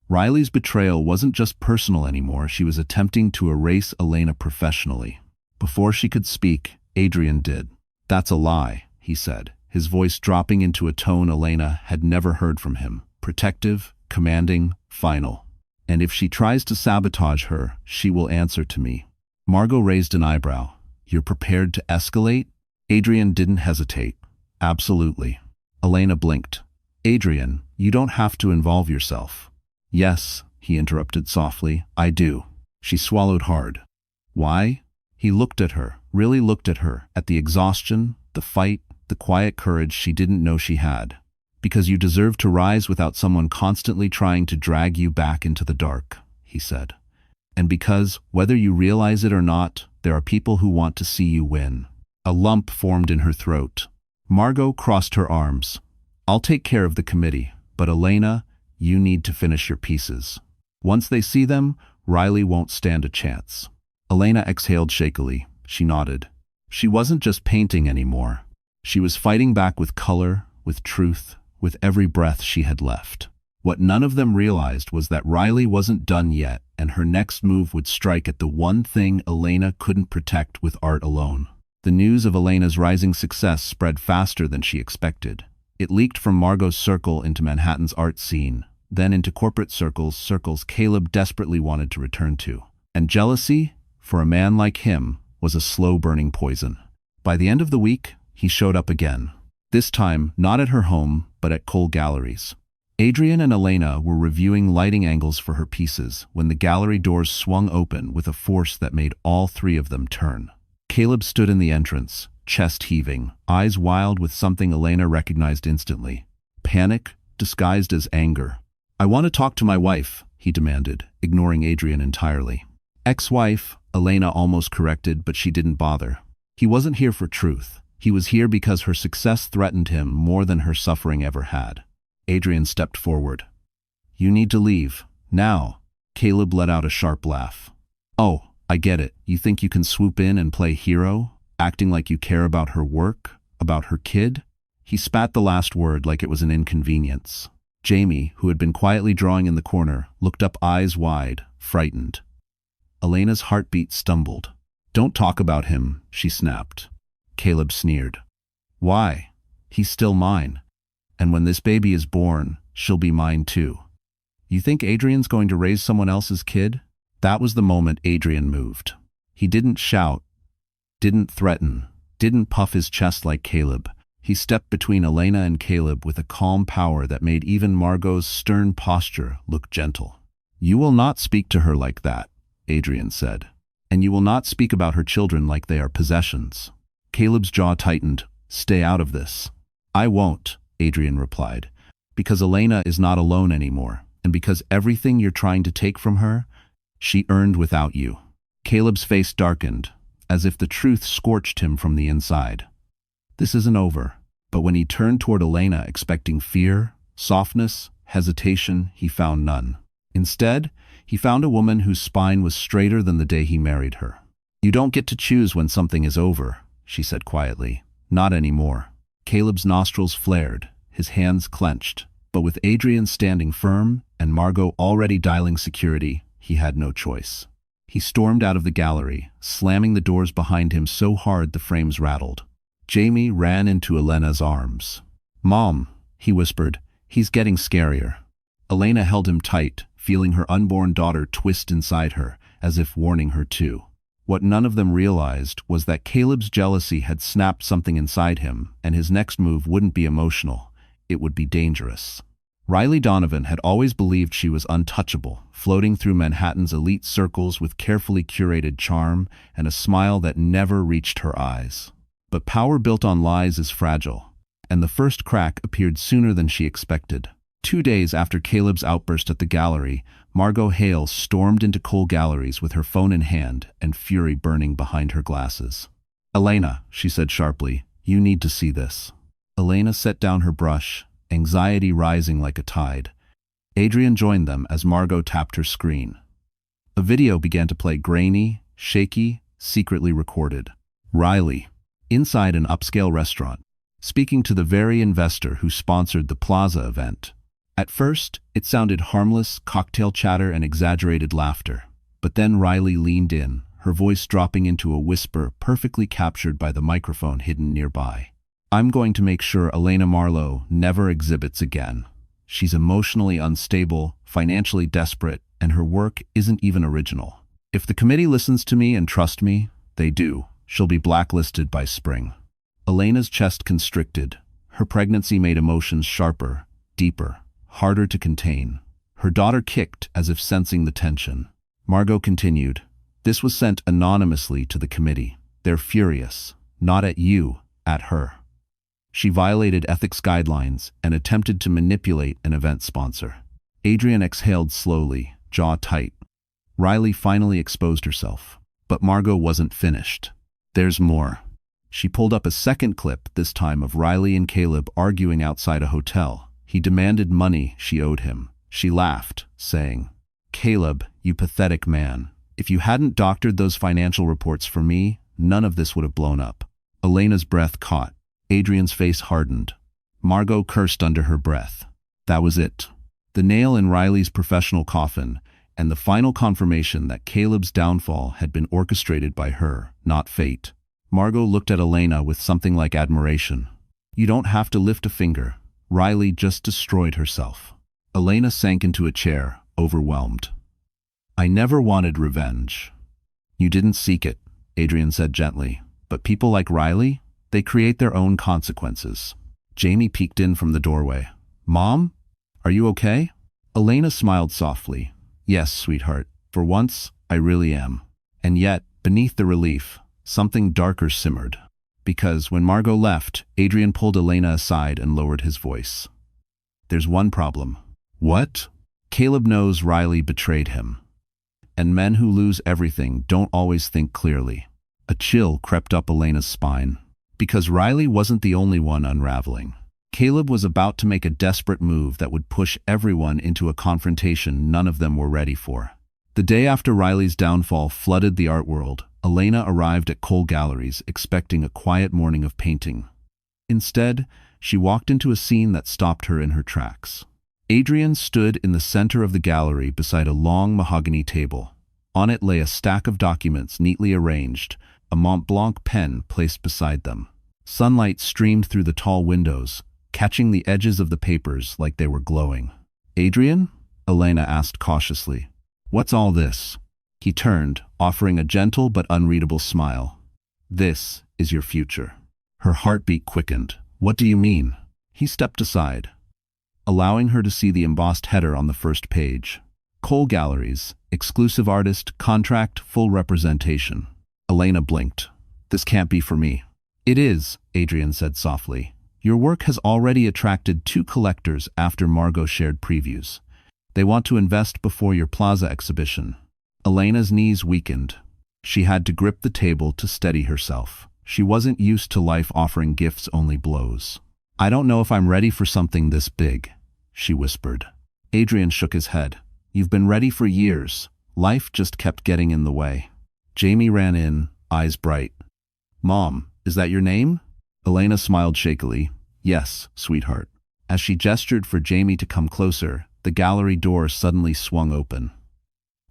Speaker 1: Riley's betrayal wasn't just personal anymore, she was attempting to erase Elena professionally. Before she could speak, Adrian did. "That's a lie," he said, his voice dropping into a tone Elena had never heard from him. Protective, commanding, final. And if she tries to sabotage her, she will answer to me. Margot raised an eyebrow. You're prepared to escalate? Adrian didn't hesitate. Absolutely. Elena blinked. Adrian, you don't have to involve yourself. Yes, he interrupted softly, I do. She swallowed hard. Why? He looked at her, really looked at her, at the exhaustion, the fight, the quiet courage she didn't know she had. Because you deserve to rise without someone constantly trying to drag you back into the dark, he said. And because, whether you realize it or not, there are people who want to see you win. A lump formed in her throat. Margot crossed her arms. I'll take care of the committee, but Elena, you need to finish your pieces. Once they see them, Riley won't stand a chance. Elena exhaled shakily. She nodded. She wasn't just painting anymore. She was fighting back with color, with truth, with every breath she had left. What none of them realized was that Riley wasn't done yet, and her next move would strike at the one thing Elena couldn't protect with art alone. The news of Elena's rising success spread faster than she expected. It leaked from Margot's circle into Manhattan's art scene, then into corporate circles Caleb desperately wanted to return to. And jealousy, for a man like him, was a slow-burning poison. By the end of the week, he showed up again. This time, not at her home, but at Cole Galleries. Adrian and Elena were reviewing lighting angles for her pieces when the gallery doors swung open with a force that made all three of them turn. Caleb stood in the entrance, chest heaving, eyes wild with something Elena recognized instantly. Panic, disguised as anger. I want to talk to my wife, he demanded, ignoring Adrian entirely. Ex-wife, Elena almost corrected, but she didn't bother. He wasn't here for truth. He was here because her success threatened him more than her suffering ever had. Adrian stepped forward. You need to leave. Now. Caleb let out a sharp laugh. Oh, I get it. You think you can swoop in and play hero, acting like you care about her work, about her kid? He spat the last word like it was an inconvenience. Jamie, who had been quietly drawing in the corner, looked up eyes wide, frightened. Elena's heartbeat stumbled. Don't talk about him, she snapped. Caleb sneered. Why? He's still mine. And when this baby is born, she'll be mine too. You think Adrian's going to raise someone else's kid? That was the moment Adrian moved. He didn't shout, didn't threaten, didn't puff his chest like Caleb. He stepped between Elena and Caleb with a calm power that made even Margot's stern posture look gentle. You will not speak to her like that, Adrian said. And you will not speak about her children like they are possessions. Caleb's jaw tightened. Stay out of this. I won't, Adrian replied, because Elena is not alone anymore, and because everything you're trying to take from her, she earned without you. Caleb's face darkened, as if the truth scorched him from the inside. This isn't over. But when he turned toward Elena expecting fear, softness, hesitation, he found none. Instead, he found a woman whose spine was straighter than the day he married her. You don't get to choose when something is over, she said quietly. Not anymore. Caleb's nostrils flared, his hands clenched, but with Adrian standing firm and Margot already dialing security, he had no choice. He stormed out of the gallery, slamming the doors behind him so hard the frames rattled. Jamie ran into Elena's arms. Mom, he whispered, he's getting scarier. Elena held him tight, feeling her unborn daughter twist inside her, as if warning her too. What none of them realized was that Caleb's jealousy had snapped something inside him, and his next move wouldn't be emotional. It would be dangerous. Riley Donovan had always believed she was untouchable, floating through Manhattan's elite circles with carefully curated charm and a smile that never reached her eyes. But power built on lies is fragile, and the first crack appeared sooner than she expected. 2 days after Caleb's outburst at the gallery, Margot Hale stormed into Cole Galleries with her phone in hand and fury burning behind her glasses. Elena, she said sharply, you need to see this. Elena set down her brush, anxiety rising like a tide. Adrian joined them as Margot tapped her screen. A video began to play, grainy, shaky, secretly recorded. Riley, inside an upscale restaurant, speaking to the very investor who sponsored the Plaza event. At first, it sounded harmless, cocktail chatter and exaggerated laughter. But then Riley leaned in, her voice dropping into a whisper perfectly captured by the microphone hidden nearby. I'm going to make sure Elena Marlowe never exhibits again. She's emotionally unstable, financially desperate, and her work isn't even original. If the committee listens to me and trusts me, they do. She'll be blacklisted by spring. Elena's chest constricted. Her pregnancy made emotions sharper, deeper, harder to contain. Her daughter kicked as if sensing the tension. Margot continued, "This was sent anonymously to the committee. They're furious. Not at you, at her." She violated ethics guidelines and attempted to manipulate an event sponsor. Adrian exhaled slowly, jaw tight. Riley finally exposed herself. But Margot wasn't finished. "There's more." She pulled up a second clip, this time of Riley and Caleb arguing outside a hotel. He demanded money she owed him. She laughed, saying, "Caleb, you pathetic man. If you hadn't doctored those financial reports for me, none of this would have blown up." Elena's breath caught. Adrian's face hardened. Margot cursed under her breath. That was it. The nail in Riley's professional coffin, and the final confirmation that Caleb's downfall had been orchestrated by her, not fate. Margot looked at Elena with something like admiration. "You don't have to lift a finger. Riley just destroyed herself." Elena sank into a chair, overwhelmed. "I never wanted revenge." "You didn't seek it," Adrian said gently. "But people like Riley, they create their own consequences." Jamie peeked in from the doorway. "Mom? Are you okay?" Elena smiled softly. "Yes, sweetheart. For once, I really am." And yet, beneath the relief, something darker simmered. Because when Margot left, Adrian pulled Elena aside and lowered his voice. "There's one problem." "What?" "Caleb knows Riley betrayed him. And men who lose everything don't always think clearly." A chill crept up Elena's spine. Because Riley wasn't the only one unraveling. Caleb was about to make a desperate move that would push everyone into a confrontation none of them were ready for. The day after Riley's downfall flooded the art world, Elena arrived at Cole Galleries expecting a quiet morning of painting. Instead, she walked into a scene that stopped her in her tracks. Adrian stood in the center of the gallery beside a long mahogany table. On it lay a stack of documents neatly arranged, a Mont Blanc pen placed beside them. Sunlight streamed through the tall windows, catching the edges of the papers like they were glowing. "Adrian?" Elena asked cautiously. "What's all this?" He turned, offering a gentle but unreadable smile. "This is your future." Her heartbeat quickened. "What do you mean?" He stepped aside, allowing her to see the embossed header on the first page. Cole Galleries, exclusive artist, contract, full representation. Elena blinked. "This can't be for me." "It is," Adrian said softly. "Your work has already attracted 2 collectors after Margot shared previews. They want to invest before your Plaza exhibition." Elena's knees weakened. She had to grip the table to steady herself. She wasn't used to life offering gifts only blows. "I don't know if I'm ready for something this big," she whispered. Adrian shook his head. "You've been ready for years. Life just kept getting in the way." Jamie ran in, eyes bright. "Mom, is that your name?" Elena smiled shakily. "Yes, sweetheart." As she gestured for Jamie to come closer, the gallery door suddenly swung open.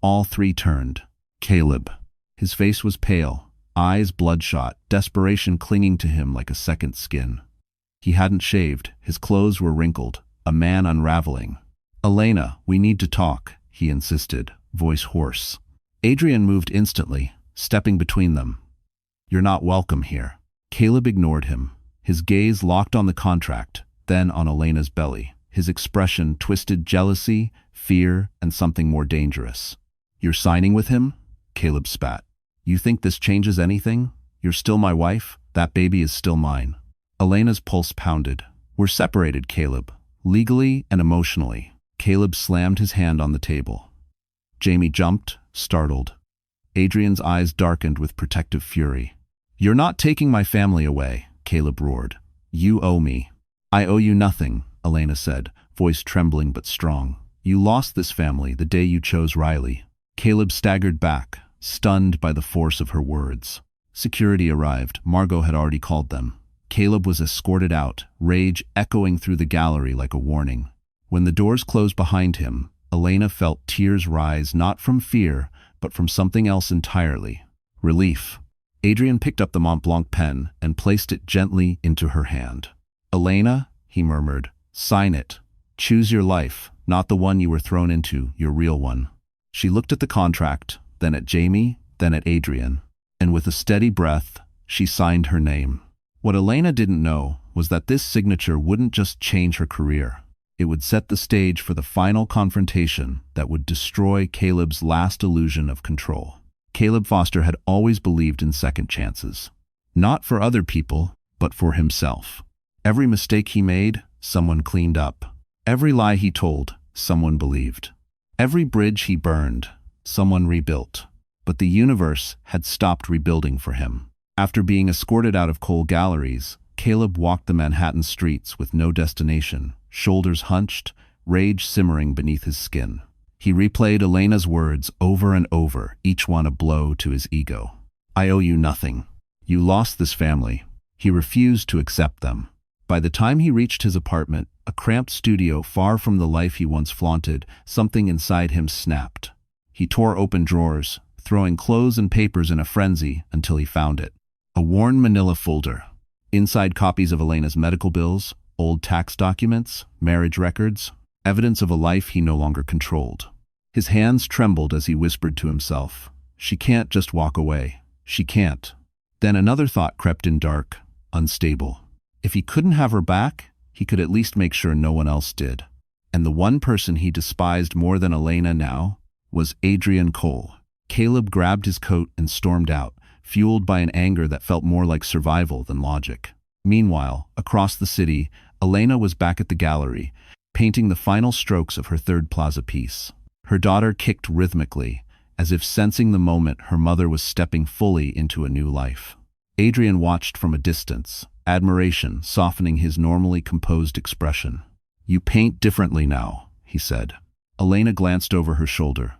Speaker 1: All 3 turned. Caleb. His face was pale, eyes bloodshot, desperation clinging to him like a second skin. He hadn't shaved, his clothes were wrinkled, a man unraveling. "Elena, we need to talk," he insisted, voice hoarse. Adrian moved instantly, stepping between them. "You're not welcome here." Caleb ignored him, his gaze locked on the contract, then on Elena's belly. His expression twisted jealousy, fear, and something more dangerous. "You're signing with him?" Caleb spat. "You think this changes anything? You're still my wife. That baby is still mine." Elena's pulse pounded. "We're separated, Caleb. Legally and emotionally." Caleb slammed his hand on the table. Jamie jumped, startled. Adrian's eyes darkened with protective fury. "You're not taking my family away," Caleb roared. "You owe me." "I owe you nothing," Elena said, voice trembling but strong. "You lost this family the day you chose Riley." Caleb staggered back, stunned by the force of her words. Security arrived. Margot had already called them. Caleb was escorted out, rage echoing through the gallery like a warning. When the doors closed behind him, Elena felt tears rise not from fear, but from something else entirely. Relief. Adrian picked up the Mont Blanc pen and placed it gently into her hand. "Elena," he murmured, "sign it. Choose your life, not the one you were thrown into, your real one." She looked at the contract, then at Jamie, then at Adrian, and with a steady breath, she signed her name. What Elena didn't know was that this signature wouldn't just change her career. It would set the stage for the final confrontation that would destroy Caleb's last illusion of control. Caleb Foster had always believed in second chances. Not for other people, but for himself. Every mistake he made, someone cleaned up. Every lie he told, someone believed. Every bridge he burned, someone rebuilt. But the universe had stopped rebuilding for him. After being escorted out of Cole Galleries, Caleb walked the Manhattan streets with no destination, shoulders hunched, rage simmering beneath his skin. He replayed Elena's words over and over, each one a blow to his ego. I owe you nothing. You lost this family. He refused to accept them. By the time he reached his apartment, a cramped studio far from the life he once flaunted, something inside him snapped. He tore open drawers, throwing clothes and papers in a frenzy until he found it. A worn manila folder. Inside copies of Elena's medical bills, old tax documents, marriage records, evidence of a life he no longer controlled. His hands trembled as he whispered to himself, "She can't just walk away. She can't." Then another thought crept in, dark, unstable. If he couldn't have her back, he could at least make sure no one else did. And the one person he despised more than Elena now was Adrian Cole. Caleb grabbed his coat and stormed out, fueled by an anger that felt more like survival than logic. Meanwhile, across the city, Elena was back at the gallery, painting the final strokes of her third plaza piece. Her daughter kicked rhythmically, as if sensing the moment her mother was stepping fully into a new life. Adrian watched from a distance, admiration softening his normally composed expression. "You paint differently now," he said. Elena glanced over her shoulder.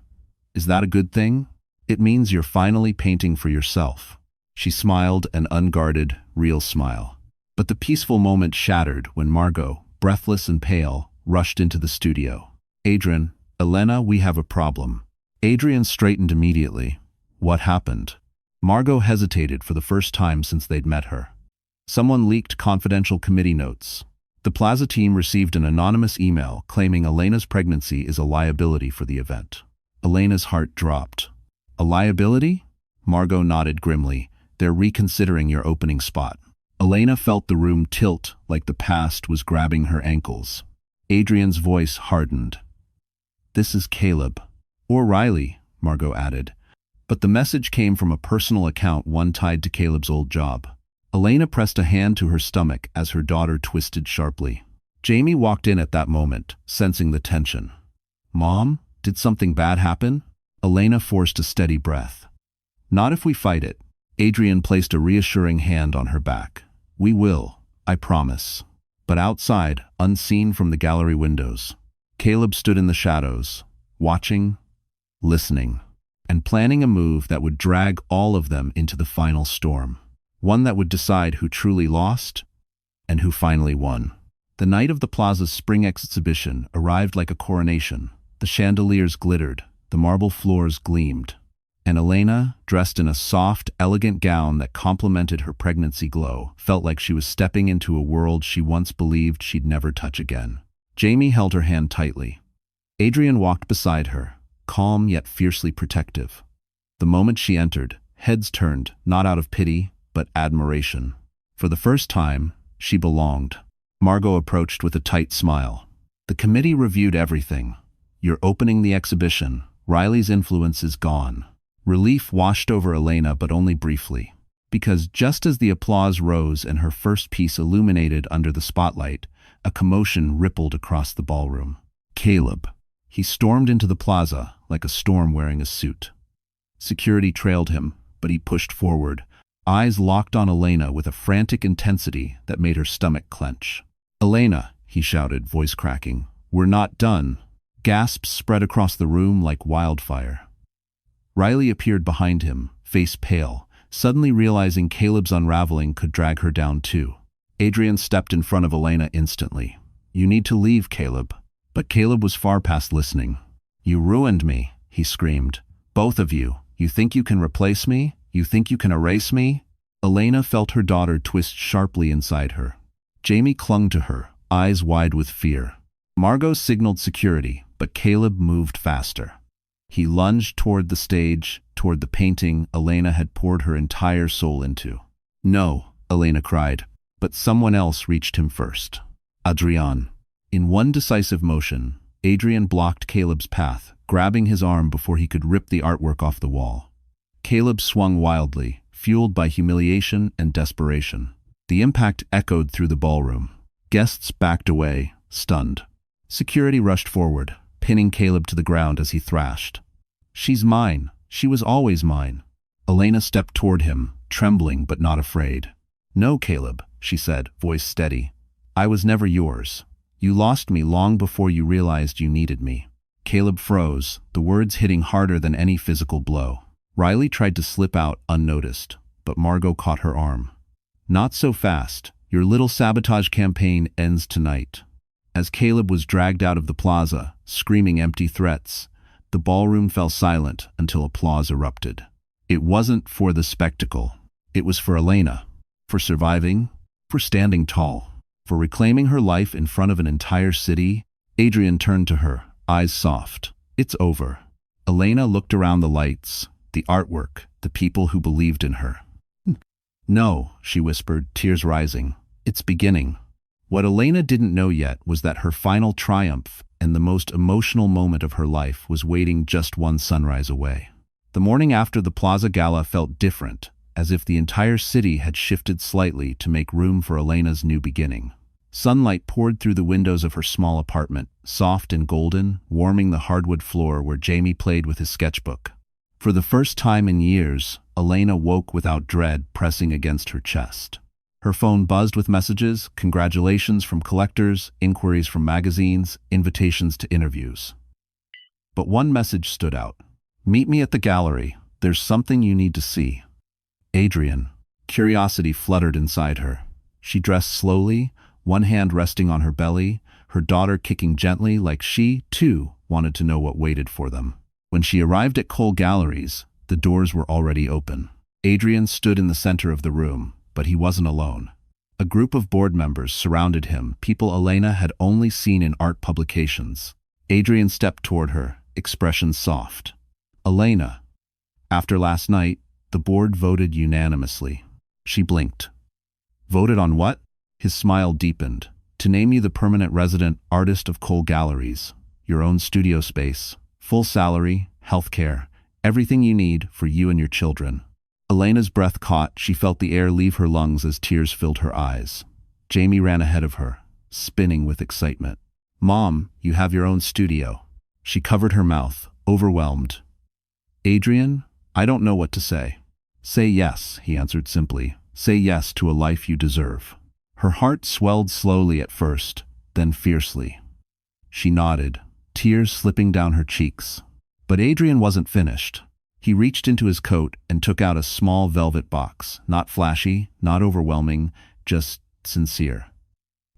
Speaker 1: "Is that a good thing? It means you're finally painting for yourself." She smiled an unguarded, real smile. But the peaceful moment shattered when Margot, breathless and pale, rushed into the studio. "Adrian, Elena, we have a problem." Adrian straightened immediately. What happened? Margot hesitated for the first time since they'd met her. Someone leaked confidential committee notes. The Plaza team received an anonymous email claiming Elena's pregnancy is a liability for the event. Elena's heart dropped. "A liability?" Margot nodded grimly. "They're reconsidering your opening spot." Elena felt the room tilt like the past was grabbing her ankles. Adrian's voice hardened. "This is Caleb." "Or Riley," Margot added. But the message came from a personal account, one tied to Caleb's old job. Elena pressed a hand to her stomach as her daughter twisted sharply. Jamie walked in at that moment, sensing the tension. "Mom, did something bad happen?" Elena forced a steady breath. "Not if we fight it." Adrian placed a reassuring hand on her back. "We will, I promise." But outside, unseen from the gallery windows, Caleb stood in the shadows, watching, listening, and planning a move that would drag all of them into the final storm. One that would decide who truly lost and who finally won. The night of the Plaza's spring exhibition arrived like a coronation. The chandeliers glittered, the marble floors gleamed, and Elena, dressed in a soft, elegant gown that complemented her pregnancy glow, felt like she was stepping into a world she once believed she'd never touch again. Jamie held her hand tightly. Adrian walked beside her, calm yet fiercely protective. The moment she entered, heads turned, not out of pity, but admiration. For the first time, she belonged. Margot approached with a tight smile. "The committee reviewed everything. You're opening the exhibition. Riley's influence is gone." Relief washed over Elena, but only briefly. Because just as the applause rose and her first piece illuminated under the spotlight, a commotion rippled across the ballroom. Caleb. He stormed into the plaza like a storm wearing a suit. Security trailed him, but he pushed forward, eyes locked on Elena with a frantic intensity that made her stomach clench. "Elena," he shouted, voice cracking, "we're not done." Gasps spread across the room like wildfire. Riley appeared behind him, face pale, suddenly realizing Caleb's unraveling could drag her down too. Adrian stepped in front of Elena instantly. "You need to leave, Caleb." But Caleb was far past listening. "You ruined me," he screamed. "Both of you. You think you can replace me? You think you can erase me?" Elena felt her daughter twist sharply inside her. Jamie clung to her, eyes wide with fear. Margot signaled security, but Caleb moved faster. He lunged toward the stage, toward the painting Elena had poured her entire soul into. No, Elena cried, but someone else reached him first. Adrian. In one decisive motion, Adrian blocked Caleb's path, grabbing his arm before he could rip the artwork off the wall. Caleb swung wildly, fueled by humiliation and desperation. The impact echoed through the ballroom. Guests backed away, stunned. Security rushed forward, pinning Caleb to the ground as he thrashed. She's mine. She was always mine. Elena stepped toward him, trembling but not afraid. No, Caleb, she said, voice steady. I was never yours. You lost me long before you realized you needed me. Caleb froze, the words hitting harder than any physical blow. Riley tried to slip out unnoticed, but Margot caught her arm. Not so fast. Your little sabotage campaign ends tonight. As Caleb was dragged out of the plaza, screaming empty threats, the ballroom fell silent until applause erupted. It wasn't for the spectacle. It was for Elena. For surviving, for standing tall, for reclaiming her life in front of an entire city. Adrian turned to her, eyes soft. It's over. Elena looked around the lights, the artwork, the people who believed in her. No, she whispered, tears rising. It's beginning. What Elena didn't know yet was that her final triumph and the most emotional moment of her life was waiting just one sunrise away. The morning after the Plaza Gala felt different, as if the entire city had shifted slightly to make room for Elena's new beginning. Sunlight poured through the windows of her small apartment, soft and golden, warming the hardwood floor where Jamie played with his sketchbook. For the first time in years, Elena woke without dread pressing against her chest. Her phone buzzed with messages, congratulations from collectors, inquiries from magazines, invitations to interviews. But one message stood out. Meet me at the gallery. There's something you need to see. Adrian. Curiosity fluttered inside her. She dressed slowly, one hand resting on her belly, her daughter kicking gently like she, too, wanted to know what waited for them. When she arrived at Cole Galleries, the doors were already open. Adrian stood in the center of the room, but he wasn't alone. A group of board members surrounded him, people Elena had only seen in art publications. Adrian stepped toward her, expression soft. Elena. After last night, the board voted unanimously. She blinked. Voted on what? His smile deepened. To name you the permanent resident artist of Cole Galleries. Your own studio space, full salary, health care, everything you need for you and your children. Elena's breath caught. She felt the air leave her lungs as tears filled her eyes. Jamie ran ahead of her, spinning with excitement. Mom, you have your own studio. She covered her mouth, overwhelmed. Adrian, I don't know what to say. Say yes, he answered simply. Say yes to a life you deserve. Her heart swelled slowly at first, then fiercely. She nodded, tears slipping down her cheeks. But Adrian wasn't finished. He reached into his coat and took out a small velvet box, not flashy, not overwhelming, just sincere.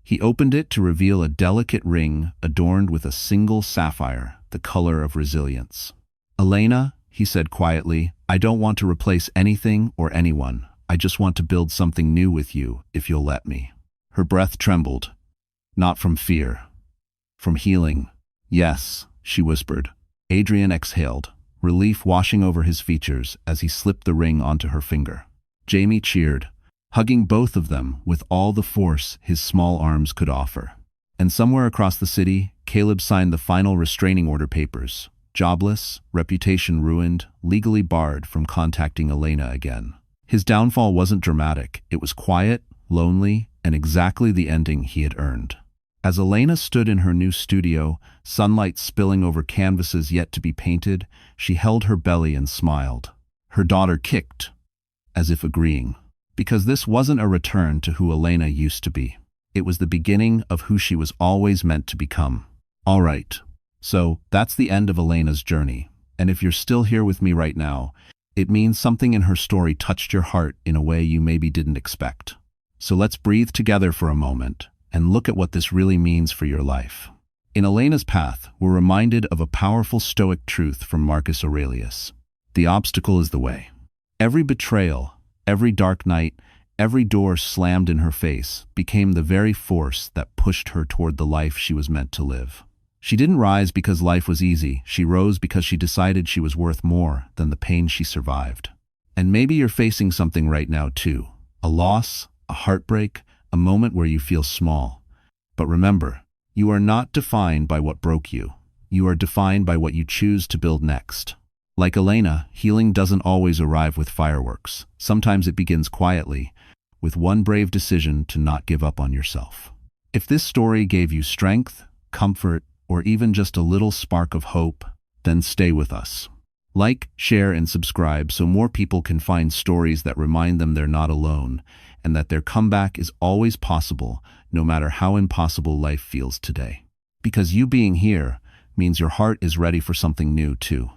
Speaker 1: He opened it to reveal a delicate ring adorned with a single sapphire, the color of resilience. Elena, he said quietly, I don't want to replace anything or anyone. I just want to build something new with you, if you'll let me. Her breath trembled. Not from fear. From healing. Yes, she whispered. Adrian exhaled, relief washing over his features as he slipped the ring onto her finger. Jamie cheered, hugging both of them with all the force his small arms could offer. And somewhere across the city, Caleb signed the final restraining order papers. Jobless, reputation ruined, legally barred from contacting Elena again. His downfall wasn't dramatic. It was quiet, lonely, and exactly the ending he had earned. As Elena stood in her new studio, sunlight spilling over canvases yet to be painted, she held her belly and smiled. Her daughter kicked, as if agreeing. Because this wasn't a return to who Elena used to be. It was the beginning of who she was always meant to become. All right. So, that's the end of Elena's journey. And if you're still here with me right now, it means something in her story touched your heart in a way you maybe didn't expect. So let's breathe together for a moment and look at what this really means for your life. In Elena's path, we're reminded of a powerful Stoic truth from Marcus Aurelius. The obstacle is the way. Every betrayal, every dark night, every door slammed in her face became the very force that pushed her toward the life she was meant to live. She didn't rise because life was easy. She rose because she decided she was worth more than the pain she survived. And maybe you're facing something right now too. A loss, a heartbreak, a moment where you feel small. But remember, you are not defined by what broke you. You are defined by what you choose to build next. Like Elena, healing doesn't always arrive with fireworks. Sometimes it begins quietly, with one brave decision to not give up on yourself. If this story gave you strength, comfort, or even just a little spark of hope, then stay with us. Like, share, and subscribe so more people can find stories that remind them they're not alone and that their comeback is always possible, no matter how impossible life feels today. Because you being here means your heart is ready for something new too.